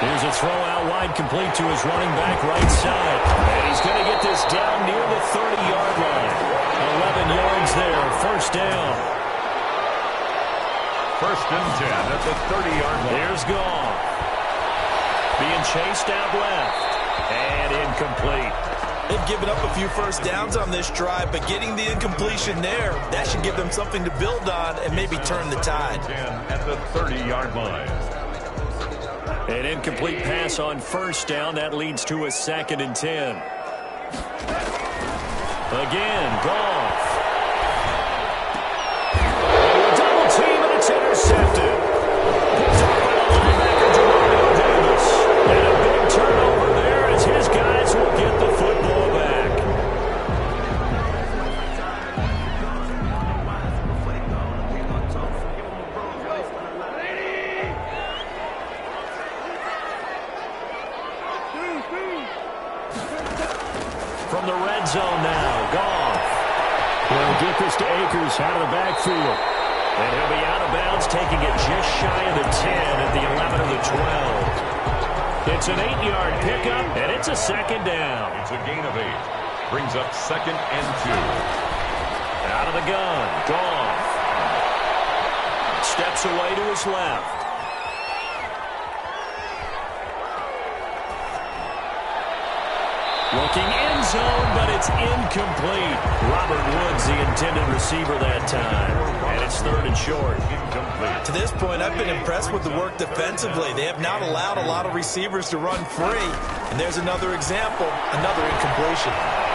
Speaker 2: Here's a throw out wide, complete to his running back right side. And he's going to get this down near the 30-yard line. 11 yards there, 1st down.
Speaker 3: 1st and 10 at the 30-yard line.
Speaker 2: Here's Goff. Being chased out left. And incomplete.
Speaker 4: They've given up a few first downs on this drive, but getting the incompletion there, that should give them something to build on and maybe turn the tide.
Speaker 3: 10 at the 30-yard line.
Speaker 2: An incomplete pass on 1st down. That leads to a 2nd and 10. Again, Goff. Double team, and it's intercepted. Picked up by the linebacker, Mario Davis. And a big turnover there as his guys will get the football back. From the red zone now, Goff. He'll get this to Akers out of the backfield. And he'll be out of bounds, taking it just shy of the 10 at the 11 of the 12. It's an 8-yard pickup, and it's a 2nd down.
Speaker 3: It's a gain of 8. Brings up 2nd and 2.
Speaker 2: Out of the gun, Goff. Steps away to his left. Looking end zone, but it's incomplete. Robert Woods, the intended receiver that time. And it's third and short.
Speaker 4: To this point, I've been impressed with the work defensively. They have not allowed a lot of receivers to run free. And there's another example, another incompletion.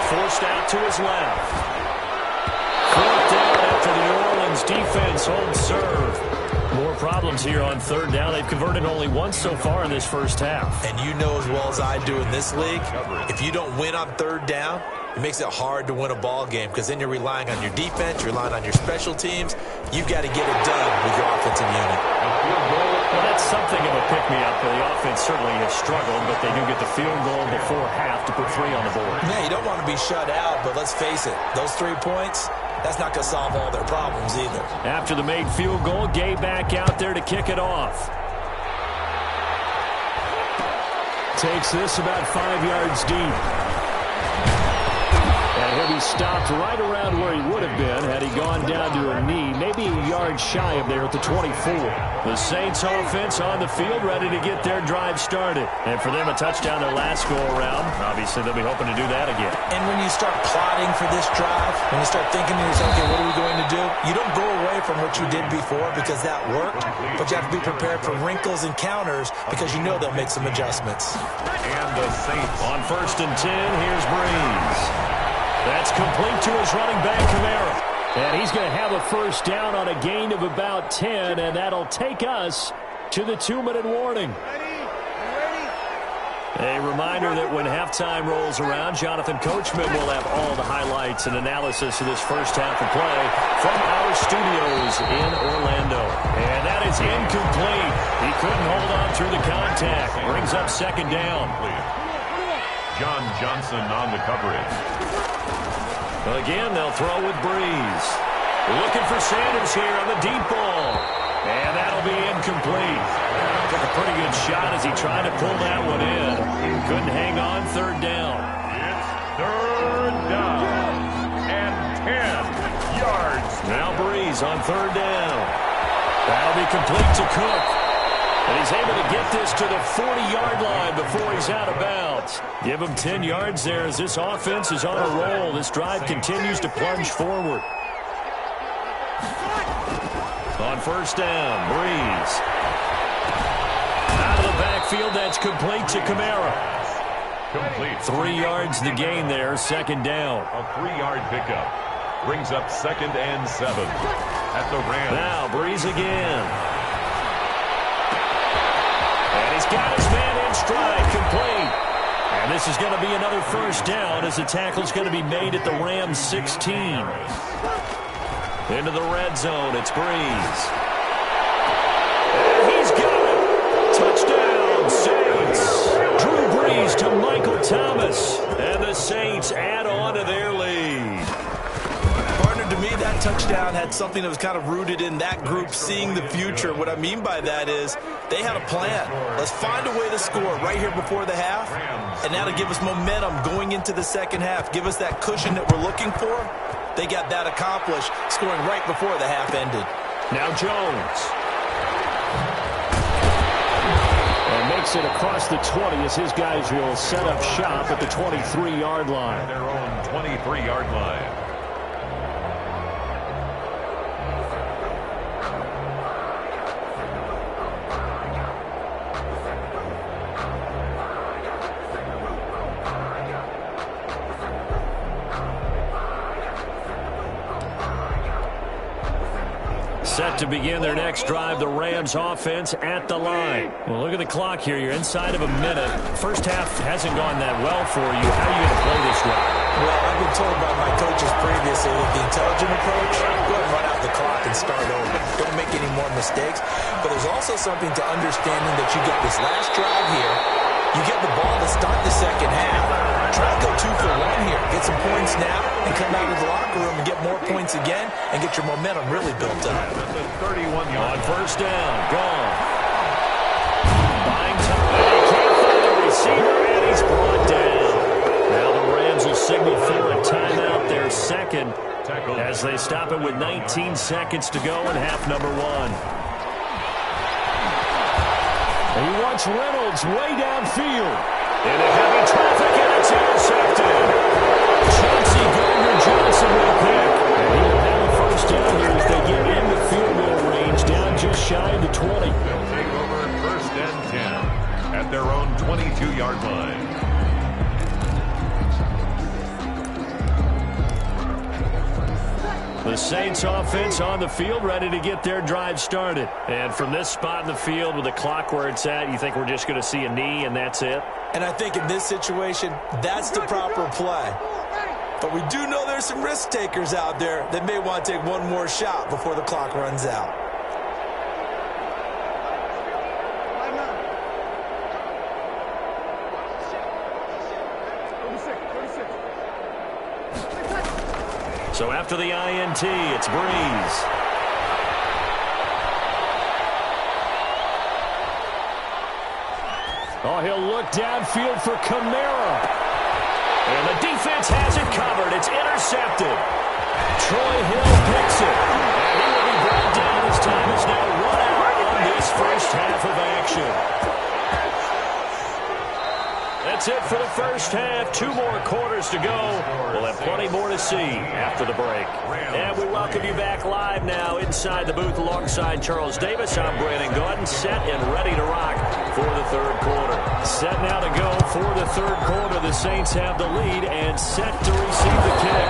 Speaker 2: Forced out to his left. Fourth down after the New Orleans defense holds serve. More problems here on third down. They've converted only once so far in this first half.
Speaker 4: And you know as well as I do in this league, if you don't win on third down, it makes it hard to win a ball game because then you're relying on your defense, you're relying on your special teams. You've got to get it done with your offensive unit.
Speaker 2: Well, that's something of a pick-me-up. The offense certainly has struggled, but they do get the field goal before half to put 3 on the board.
Speaker 4: Yeah, you don't want to be shut out, but let's face it, those 3 points, that's not going to solve all their problems either.
Speaker 2: After the made field goal, Gay back out there to kick it off. Takes this about 5 yards deep. And he'll be stopped right around where he would have been had he gone down to a knee, maybe a yard shy of there at the 24. The Saints offense on the field, ready to get their drive started. And for them, a touchdown their last go-around. Obviously, they'll be hoping to do that again.
Speaker 4: And when you start plotting for this drive, when you start thinking to yourself, okay, what are we going to do? You don't go away from what you did before because that worked, but you have to be prepared for wrinkles and counters because you know they'll make some adjustments.
Speaker 3: And the Saints
Speaker 2: on 1st and 10, here's Breeze. That's complete to his running back, Kamara. And he's going to have a first down on a gain of about 10, and that'll take us to the 2-minute warning. A reminder that when halftime rolls around, Jonathan Coachman will have all the highlights and analysis of this first half of play from our studios in Orlando. And that is incomplete. He couldn't hold on through the contact. Brings up second down.
Speaker 3: John Johnson on the coverage.
Speaker 2: Again, they'll throw with Breeze. Looking for Sanders here on the deep ball. And that'll be incomplete. Took a pretty good shot as he tried to pull that one in. Couldn't hang on, third down.
Speaker 3: It's third down and 10 yards.
Speaker 2: Now Breeze on third down. That'll be complete to Cook. And he's able to get this to the 40-yard line before he's out of bounds. Give him 10 yards there as this offense is on a roll. This drive continues to plunge forward. On first down, Breeze. Out of the backfield, that's complete to Kamara.
Speaker 3: Complete.
Speaker 2: 3 yards the gain there, second down.
Speaker 3: A 3-yard pickup. Brings up 2nd and 7 at the Rams.
Speaker 2: Now Breeze again. And he's got his man in stride, complete. And this is going to be another first down as the tackle's going to be made at the Rams 16. Into the red zone, it's Breeze. And he's got it. Touchdown, Saints. Drew Brees to Michael Thomas. And the Saints add on to their lead.
Speaker 4: Partner, to me, that touchdown had something that was kind of rooted in that group seeing the future. What I mean by that is they had a plan. Let's find a way to score right here before the half, and that'll give us momentum going into the second half. Give us that cushion that we're looking for. They got that accomplished, scoring right before the half ended.
Speaker 2: Now Jones. And makes it across the 20 as his guys will set up shop at the 23-yard line.
Speaker 3: Their own 23-yard line.
Speaker 2: Set to begin their next drive, the Rams offense at the line. Well, look at the clock here. You're inside of a minute. First half hasn't gone that well for you. How are you going to play this drive?
Speaker 4: Well, I've been told by my coaches previously that the intelligent approach, go ahead and run out the clock and start over. Don't make any more mistakes. But there's also something to understanding that you get this last drive here. You get the ball to start the second half. Try to go 2 for 1 here. Get some points now and come out of the locker room and get more points again and get your momentum really built up.
Speaker 3: 31
Speaker 2: on first down. Gone. Buying time. He can't find the receiver, and he's brought down. Now the Rams will signal for a timeout, their second, as they stop it with 19 seconds to go in half number 1. He wants Reynolds way downfield. Into heavy traffic, and it's intercepted. 20.
Speaker 3: They'll take over 1st and 10 at their own 22-yard line.
Speaker 2: The Saints offense on the field, ready to get their drive started. And from this spot in the field with the clock where it's at, you think we're just going to see a knee and that's it?
Speaker 4: And I think in this situation, that's the proper play. But we do know there's some risk takers out there that may want to take one more shot before the clock runs out.
Speaker 2: So after the INT, it's Breeze. Oh, he'll look downfield for Kamara. And the defense has it covered. It's intercepted. Troy Hill picks it. And he will be brought down as time is now run out on this first half of action. That's it for the first half. 2 more quarters to go. We'll have plenty more to see after the break. And we welcome you back live now inside the booth alongside Charles Davis. I'm Brandon Gordon, set and ready to rock for the third quarter. Set now to go for the third quarter. The Saints have the lead and set to receive the kick.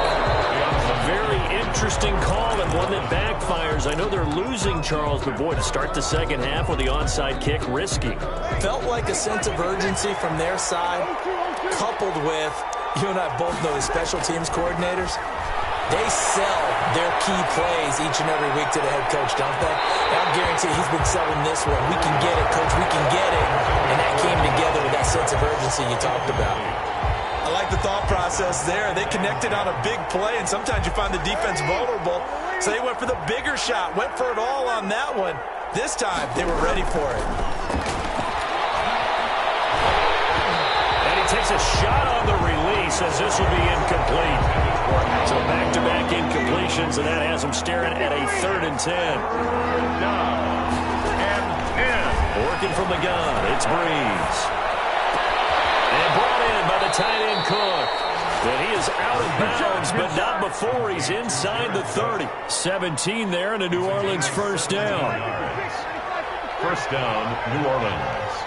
Speaker 2: A very interesting call and one that backfires. I know they're losing, Charles, but boy, to start the second half with the onside kick, risky.
Speaker 4: Felt like a sense of urgency from their side, coupled with, you and I both know, the special teams coordinators. They sell their key plays each and every week to the head coach, don't they? And I'll guarantee he's been selling this one. We can get it, coach, we can get it. And that came together with that sense of urgency you talked about. I like the thought process there. They connected on a big play, and sometimes you find the defense vulnerable. So they went for the bigger shot, went for it all on that one. This time, they were ready for it.
Speaker 2: And he takes a shot on the release as this will be incomplete. So back-to-back incompletions, and that has him staring at a 3rd and 10.
Speaker 3: Now, and 10.
Speaker 2: Working from the gun, it's Breeze. And brought in by the tight end Cook. And he is out of bounds, but not before he's inside the 30. 17 there, and a New Orleans first down.
Speaker 3: First down, New Orleans.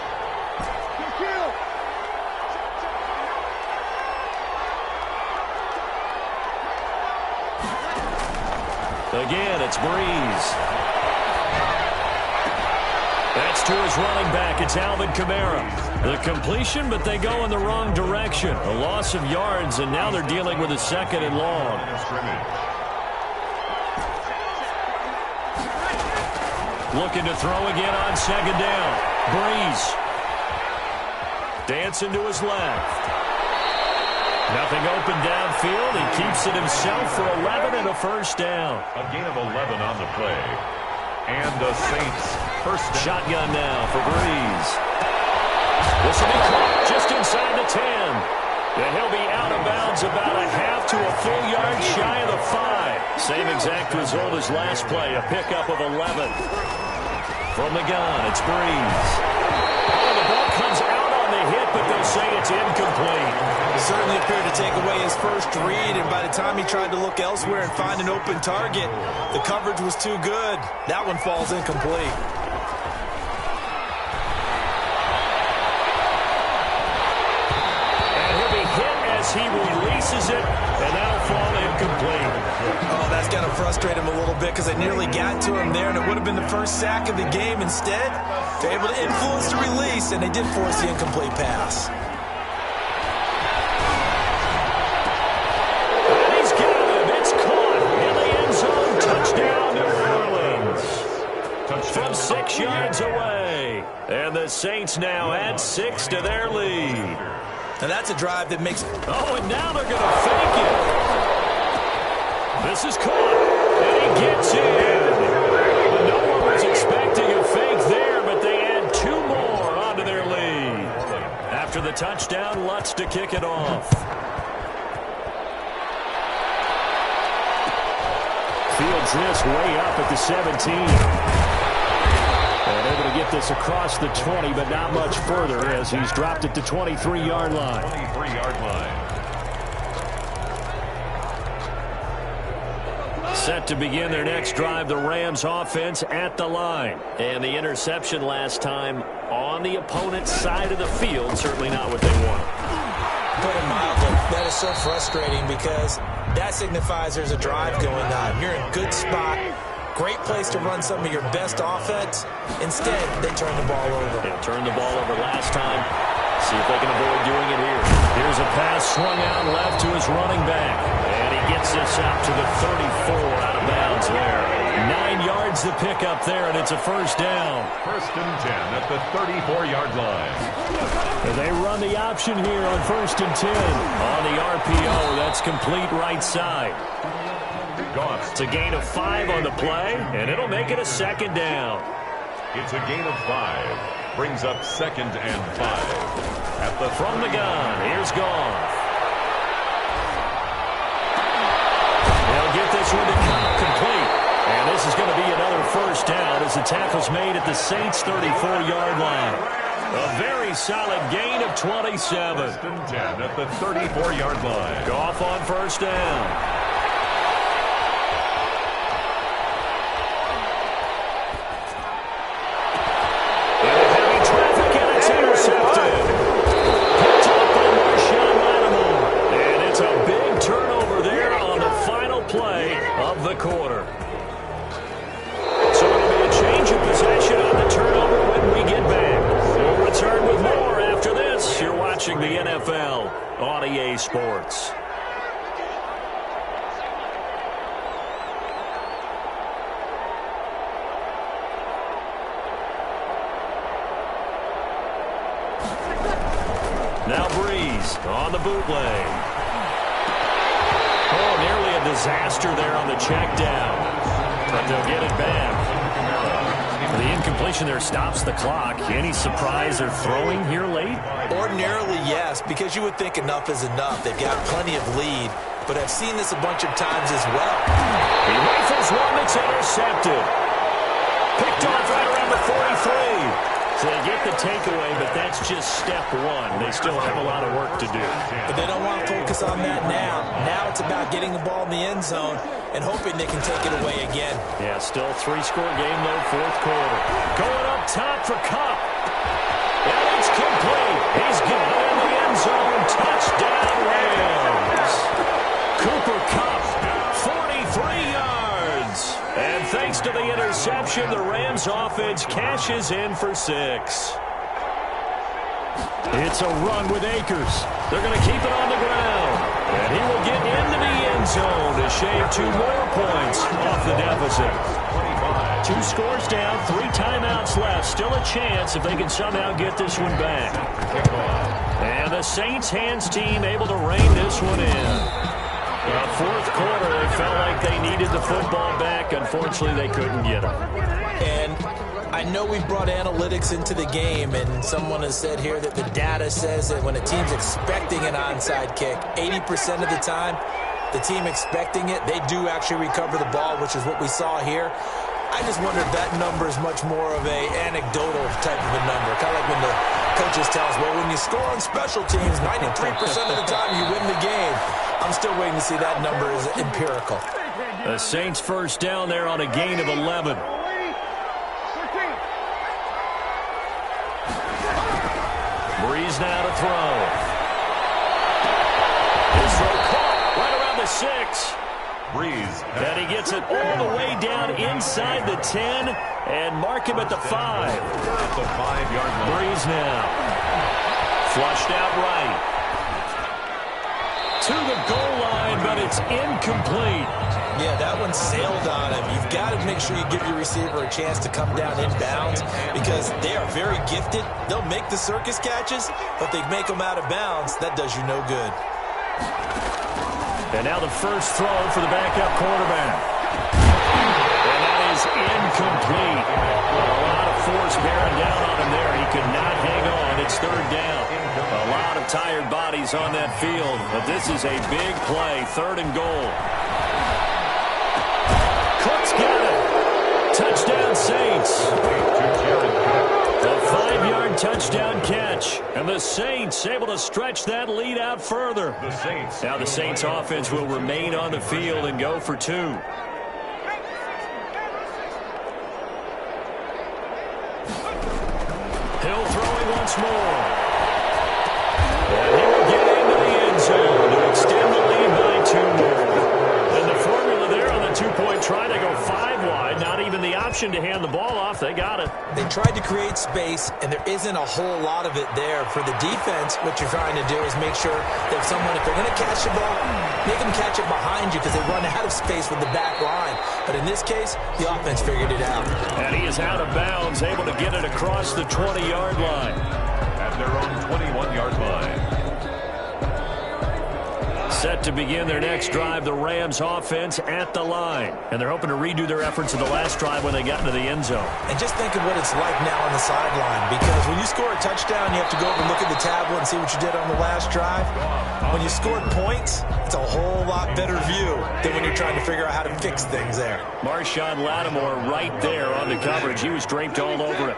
Speaker 2: Again, it's Breeze. That's to his running back. It's Alvin Kamara. The completion, but they go in the wrong direction. A loss of yards, and now they're dealing with a 2nd and long. Looking to throw again on 2nd down. Breeze. Dancing to his left. Nothing open downfield. He keeps it himself for 11 and a first down.
Speaker 3: A gain of 11 on the play. And the Saints first down.
Speaker 2: Shotgun now for Breeze. This will be caught just inside the 10. And he'll be out of bounds about a half to a full yard shy of the 5. Same exact result as last play, a pickup of 11. From the gun, it's Breeze. Oh, the ball comes out on the hit, but they'll say it's incomplete.
Speaker 4: Certainly appeared to take away his first read, and by the time he tried to look elsewhere and find an open target, the coverage was too good. That one falls incomplete.
Speaker 2: And he'll be hit as he releases it, and that'll fall incomplete.
Speaker 4: Oh, that's got to frustrate him a little bit because they nearly got to him there, and it would have been the first sack of the game. Instead, they're able to influence the release, and they did force the incomplete pass.
Speaker 2: From 6 yards away. And the Saints now add 6 to their lead.
Speaker 4: And that's a drive that makes...
Speaker 2: Oh, and now they're going to fake it. This is caught. And he gets in. No one was expecting a fake there, but they add 2 more onto their lead. After the touchdown, Lutz to kick it off. Fields this way up at the 17. And able to get this across the 20, but not much further as he's dropped it to 23-yard line.
Speaker 3: 23-yard line.
Speaker 2: Set to begin their next drive, the Rams offense at the line. And the interception last time on the opponent's side of the field, certainly not what they wanted.
Speaker 4: Put it mildly, that is so frustrating because that signifies there's a drive going on. You're in a good spot, great place to run some of your best offense. Instead, they turn the ball over.
Speaker 2: They turned the ball over last time. See if they can avoid doing it here. Here's a pass swung out left to his running back. And he gets this out to the 34 out of bounds there. 9 yards to pick up there, and it's a first down.
Speaker 3: First and 10 at the 34-yard line.
Speaker 2: And they run the option here on first and 10. On the RPO, that's complete right side. It's a gain of 5 on the play, and it'll make it a second down.
Speaker 3: It's a gain of 5. Brings up second and 5.
Speaker 2: From the gun, here's Gggg. They'll get this one to complete. And this is going to be another first down as the tackle's made at the Saints' 34-yard line. A very solid gain of 27.
Speaker 3: First and 10 at the 34-yard line.
Speaker 2: Goff on first down. Quarter. So it'll be a change of possession on the turnover when we get back. We'll return with more after this. You're watching the NFL on EA Sports. Now Breeze on the bootleg. Oh, nearly a disaster there on the check down. But they'll get it back. The incompletion there stops the clock. Any surprise they're throwing here late?
Speaker 4: Ordinarily, yes, because you would think enough is enough. They've got plenty of lead, but I've seen this a bunch of times as well.
Speaker 2: He rifles one that's intercepted. Picked off right around the 43. So they get the takeaway, but that's just step one. They still have a lot of work to do.
Speaker 4: But they don't want to focus on that now. Now it's about getting the ball in the end zone and hoping they can take it away again.
Speaker 2: Yeah, still a 3-score game, though, fourth quarter. Going up top for Kupp. And it's complete. He's got it in the end zone. Touchdown, Rams. Cooper Kupp, 43 yards. And thanks to the interception, the Rams offense cashes in for 6. It's a run with Akers. They're going to keep it on the ground. And he will get into the end zone to shave 2 more points off the deficit. 2 scores down, 3 timeouts left. Still a chance if they can somehow get this one back. And the Saints hands team able to rein this one in. Fourth quarter, they felt like they needed the football back. Unfortunately, they couldn't get it.
Speaker 4: And I know we brought analytics into the game, and someone has said here that the data says that when a team's expecting an onside kick, 80% of the time, the team expecting it, they do actually recover the ball, which is what we saw here. I just wonder if that number is much more of a anecdotal type of a number. Kind of like when the coaches tell us, well, when you score on special teams, 93% of the time you win the game. I'm still waiting to see that number is empirical.
Speaker 2: The Saints first down there on a gain of 11. Breeze now to throw. His throw caught right around the 6.
Speaker 3: Breeze.
Speaker 2: And he gets it all the way down inside the 10 and mark him at the 5.
Speaker 3: At the 5-yard line.
Speaker 2: Breeze now. Flushed out right. To the goal line, but it's incomplete.
Speaker 4: Yeah, that one sailed on him. You've got to make sure you give your receiver a chance to come down inbounds because they are very gifted. They'll make the circus catches, but they make them out of bounds. That does you no good.
Speaker 2: And now the first throw for the backup quarterback. And that is incomplete. A lot of force bearing down on him there. He could not hang on. It's third down. A lot of tired bodies on that field, but this is a big play. 3rd and goal. Cook's got it. Touchdown Saints. A 5-yard touchdown catch. And the Saints able to stretch that lead out further. Now the Saints offense will remain on the field and go for 2. once more. And he will get into the end zone to extend the lead by 2 more. And the formula there on the two-point try to go 5 wide. Not even the option to hand the ball off. They got it.
Speaker 4: They tried to create space, and there isn't a whole lot of it there. For the defense, what you're trying to do is make sure that if they're going to catch the ball, make them catch it behind you because they run out of space with the back line. But in this case, the offense figured it out.
Speaker 2: And he is out of bounds, able to get it across the 20-yard line.
Speaker 3: At their own 21-yard line.
Speaker 2: Set to begin their next drive, the Rams offense at the line. And they're hoping to redo their efforts of the last drive when they got into the end zone.
Speaker 4: And just think of what it's like now on the sideline, because when you score a touchdown, you have to go over and look at the tablet and see what you did on the last drive. When you scored points, it's a whole lot better view than when you're trying to figure out how to fix things there.
Speaker 2: Marshawn Lattimore right there on the coverage. He was draped all over it.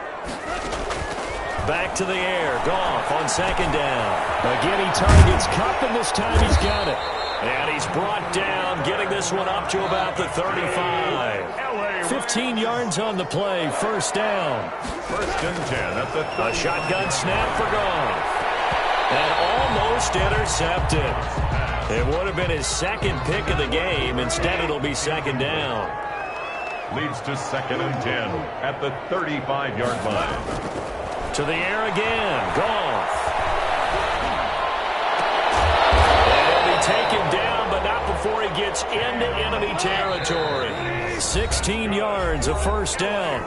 Speaker 2: Back to the air. Goff on second down. Again, he targets Kupp, and this time he's got it. And he's brought down, getting this one up to about the 35. 15 yards on the play. First down.
Speaker 3: First and 10 at the 30.
Speaker 2: A shotgun snap for Goff. And almost intercepted. It would have been his second pick of the game. Instead, it'll be second down.
Speaker 3: Leads to second and 10 at the 35-yard line.
Speaker 2: To the air again. Goff. And he'll be taken down, but not before he gets into enemy territory. 16 yards, a first down.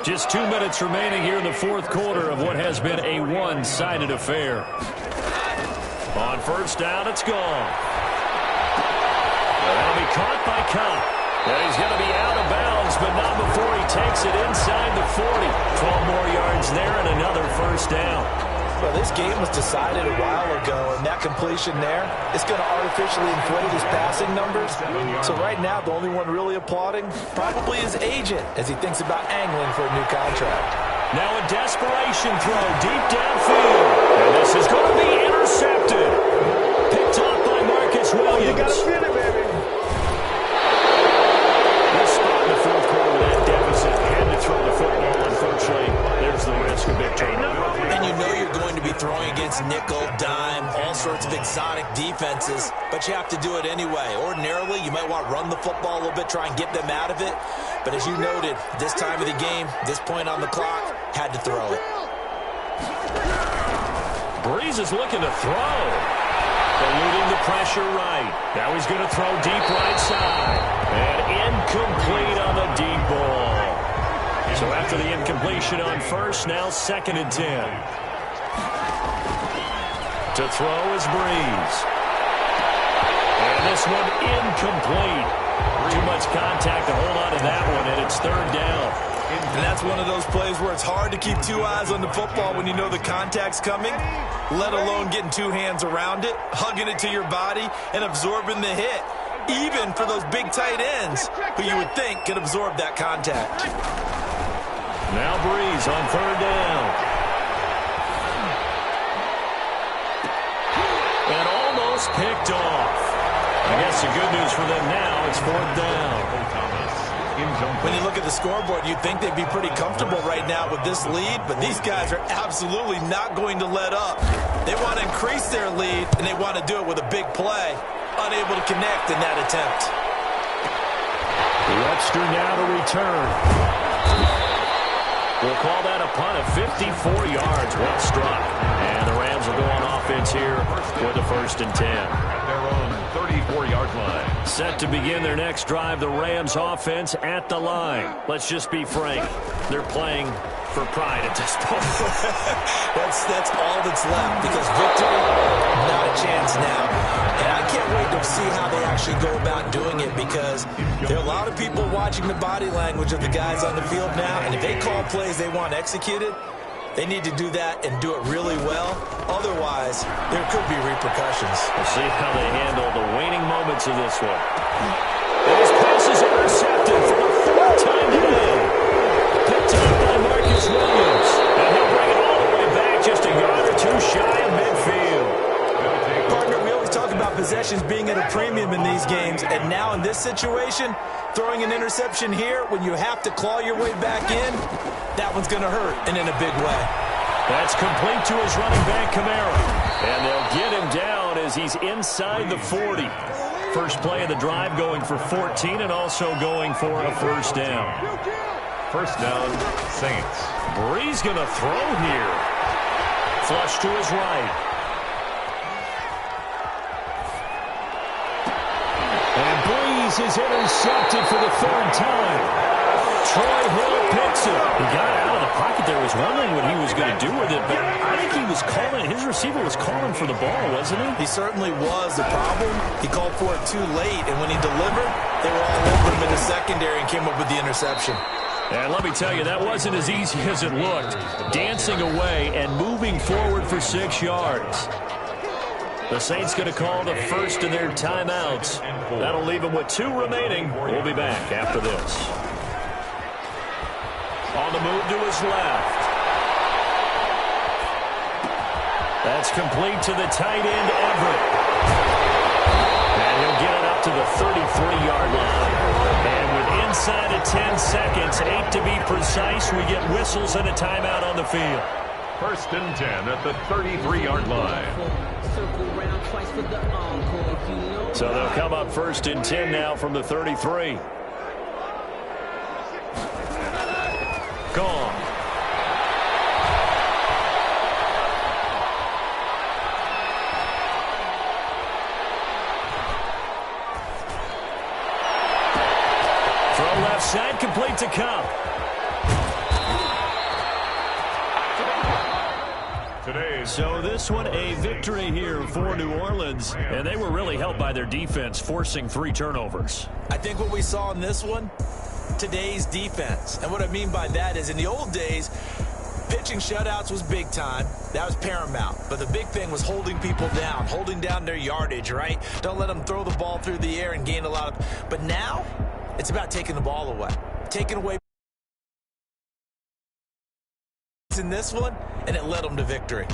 Speaker 2: Just 2 minutes remaining here in the fourth quarter of what has been a one-sided affair. On first down, it's Goff. That'll be caught by Kupp. And he's going to be out of bounds, but not before he takes it inside the 40. 12 more yards there and another first down.
Speaker 4: Well, this game was decided a while ago, and that completion there is going to artificially inflate his passing numbers. So right now, the only one really applauding probably his agent as he thinks about angling for a new contract.
Speaker 2: Now a desperation throw deep downfield. And this is going to be intercepted. Picked off by Marcus Williams.
Speaker 5: You got to feel it, baby.
Speaker 4: And you know you're going to be throwing against nickel, dime, all sorts of exotic defenses, but you have to do it anyway. Ordinarily, you might want to run the football a little bit, try and get them out of it. But as you noted, this time of the game, this point on the clock, had to throw it.
Speaker 2: Breeze is looking to throw. Eluding the pressure right. Now he's going to throw deep right side. And incomplete on the deep ball. So after the incompletion on first, now second and 10. To throw is Breeze. And this one incomplete. Too much contact to hold on to that one, and it's third down.
Speaker 4: And that's one of those plays where it's hard to keep 2 eyes on the football when you know the contact's coming, let alone getting 2 hands around it, hugging it to your body, and absorbing the hit, even for those big tight ends who you would think could absorb that contact.
Speaker 2: Now Breeze on third down. And almost picked off. I guess the good news for them now, it's fourth down.
Speaker 4: When you look at the scoreboard, you'd think they'd be pretty comfortable right now with this lead, but these guys are absolutely not going to let up. They want to increase their lead, and they want to do it with a big play. Unable to connect in that attempt.
Speaker 2: Webster now to return. We'll call that a punt of 54 yards. Well struck. And the Rams will go on offense here with the first and 10.
Speaker 3: At their own 34-yard line.
Speaker 2: Set to begin their next drive, the Rams offense at the line. Let's just be frank. They're playing for pride at this point.
Speaker 4: that's all that's left, because victory, not a chance now. And I can't wait to see how they actually go about doing it, because there are a lot of people watching the body language of the guys on the field now, and if they call plays they want executed, they need to do that and do it really well. Otherwise, there could be repercussions.
Speaker 2: We'll see how they handle the waning moments of this one. And his pass is intercepted for the fourth time today. Picked up by Marcus Williams. And he'll bring it all the way back, just a yard or two shy of midfield.
Speaker 4: Partner, we always talk about possessions being at a premium in these games, and now in this situation, throwing an interception here when you have to claw your way back in, that one's going to hurt, and in a big way.
Speaker 2: That's complete to his running back, Kamara. And they'll get him down as he's inside the 40. First play of the drive going for 14 and also going for a first down.
Speaker 3: First down, Saints.
Speaker 2: Brees going to throw here. Flush to his right. And Brees is intercepted for the third time. Troy Hill picks it. He got out of the pocket there, was wondering what he was going to do with it, but I think he was calling, his receiver was calling for the ball, wasn't he?
Speaker 4: He certainly was. The problem, he called for it too late, and when he delivered, they were all over him in the secondary and came up with the interception.
Speaker 2: And let me tell you, that wasn't as easy as it looked. Dancing away and moving forward for 6 yards. The Saints going to call the first of their timeouts. That'll leave them with 2 remaining. We'll be back after this. On the move to his left. That's complete to the tight end, Everett. And he'll get it up to the 33-yard line. And with inside of 10 seconds, 8 to be precise, we get whistles and a timeout on the field.
Speaker 3: First and 10 at the 33-yard line.
Speaker 2: So they'll come up first and 10 now from the 33. Gone. Throw left side, complete to Cup. So this one a victory here for New Orleans, and they were really helped by their defense, forcing 3 turnovers.
Speaker 4: I think what we saw in this one, today's defense. And what I mean by that is in the old days, pitching shutouts was big time. That was paramount. But the big thing was holding people down, holding down their yardage, right? Don't let them throw the ball through the air and gain a lot of... But now, it's about taking the ball away. Taking away in this one, and it led them to victory.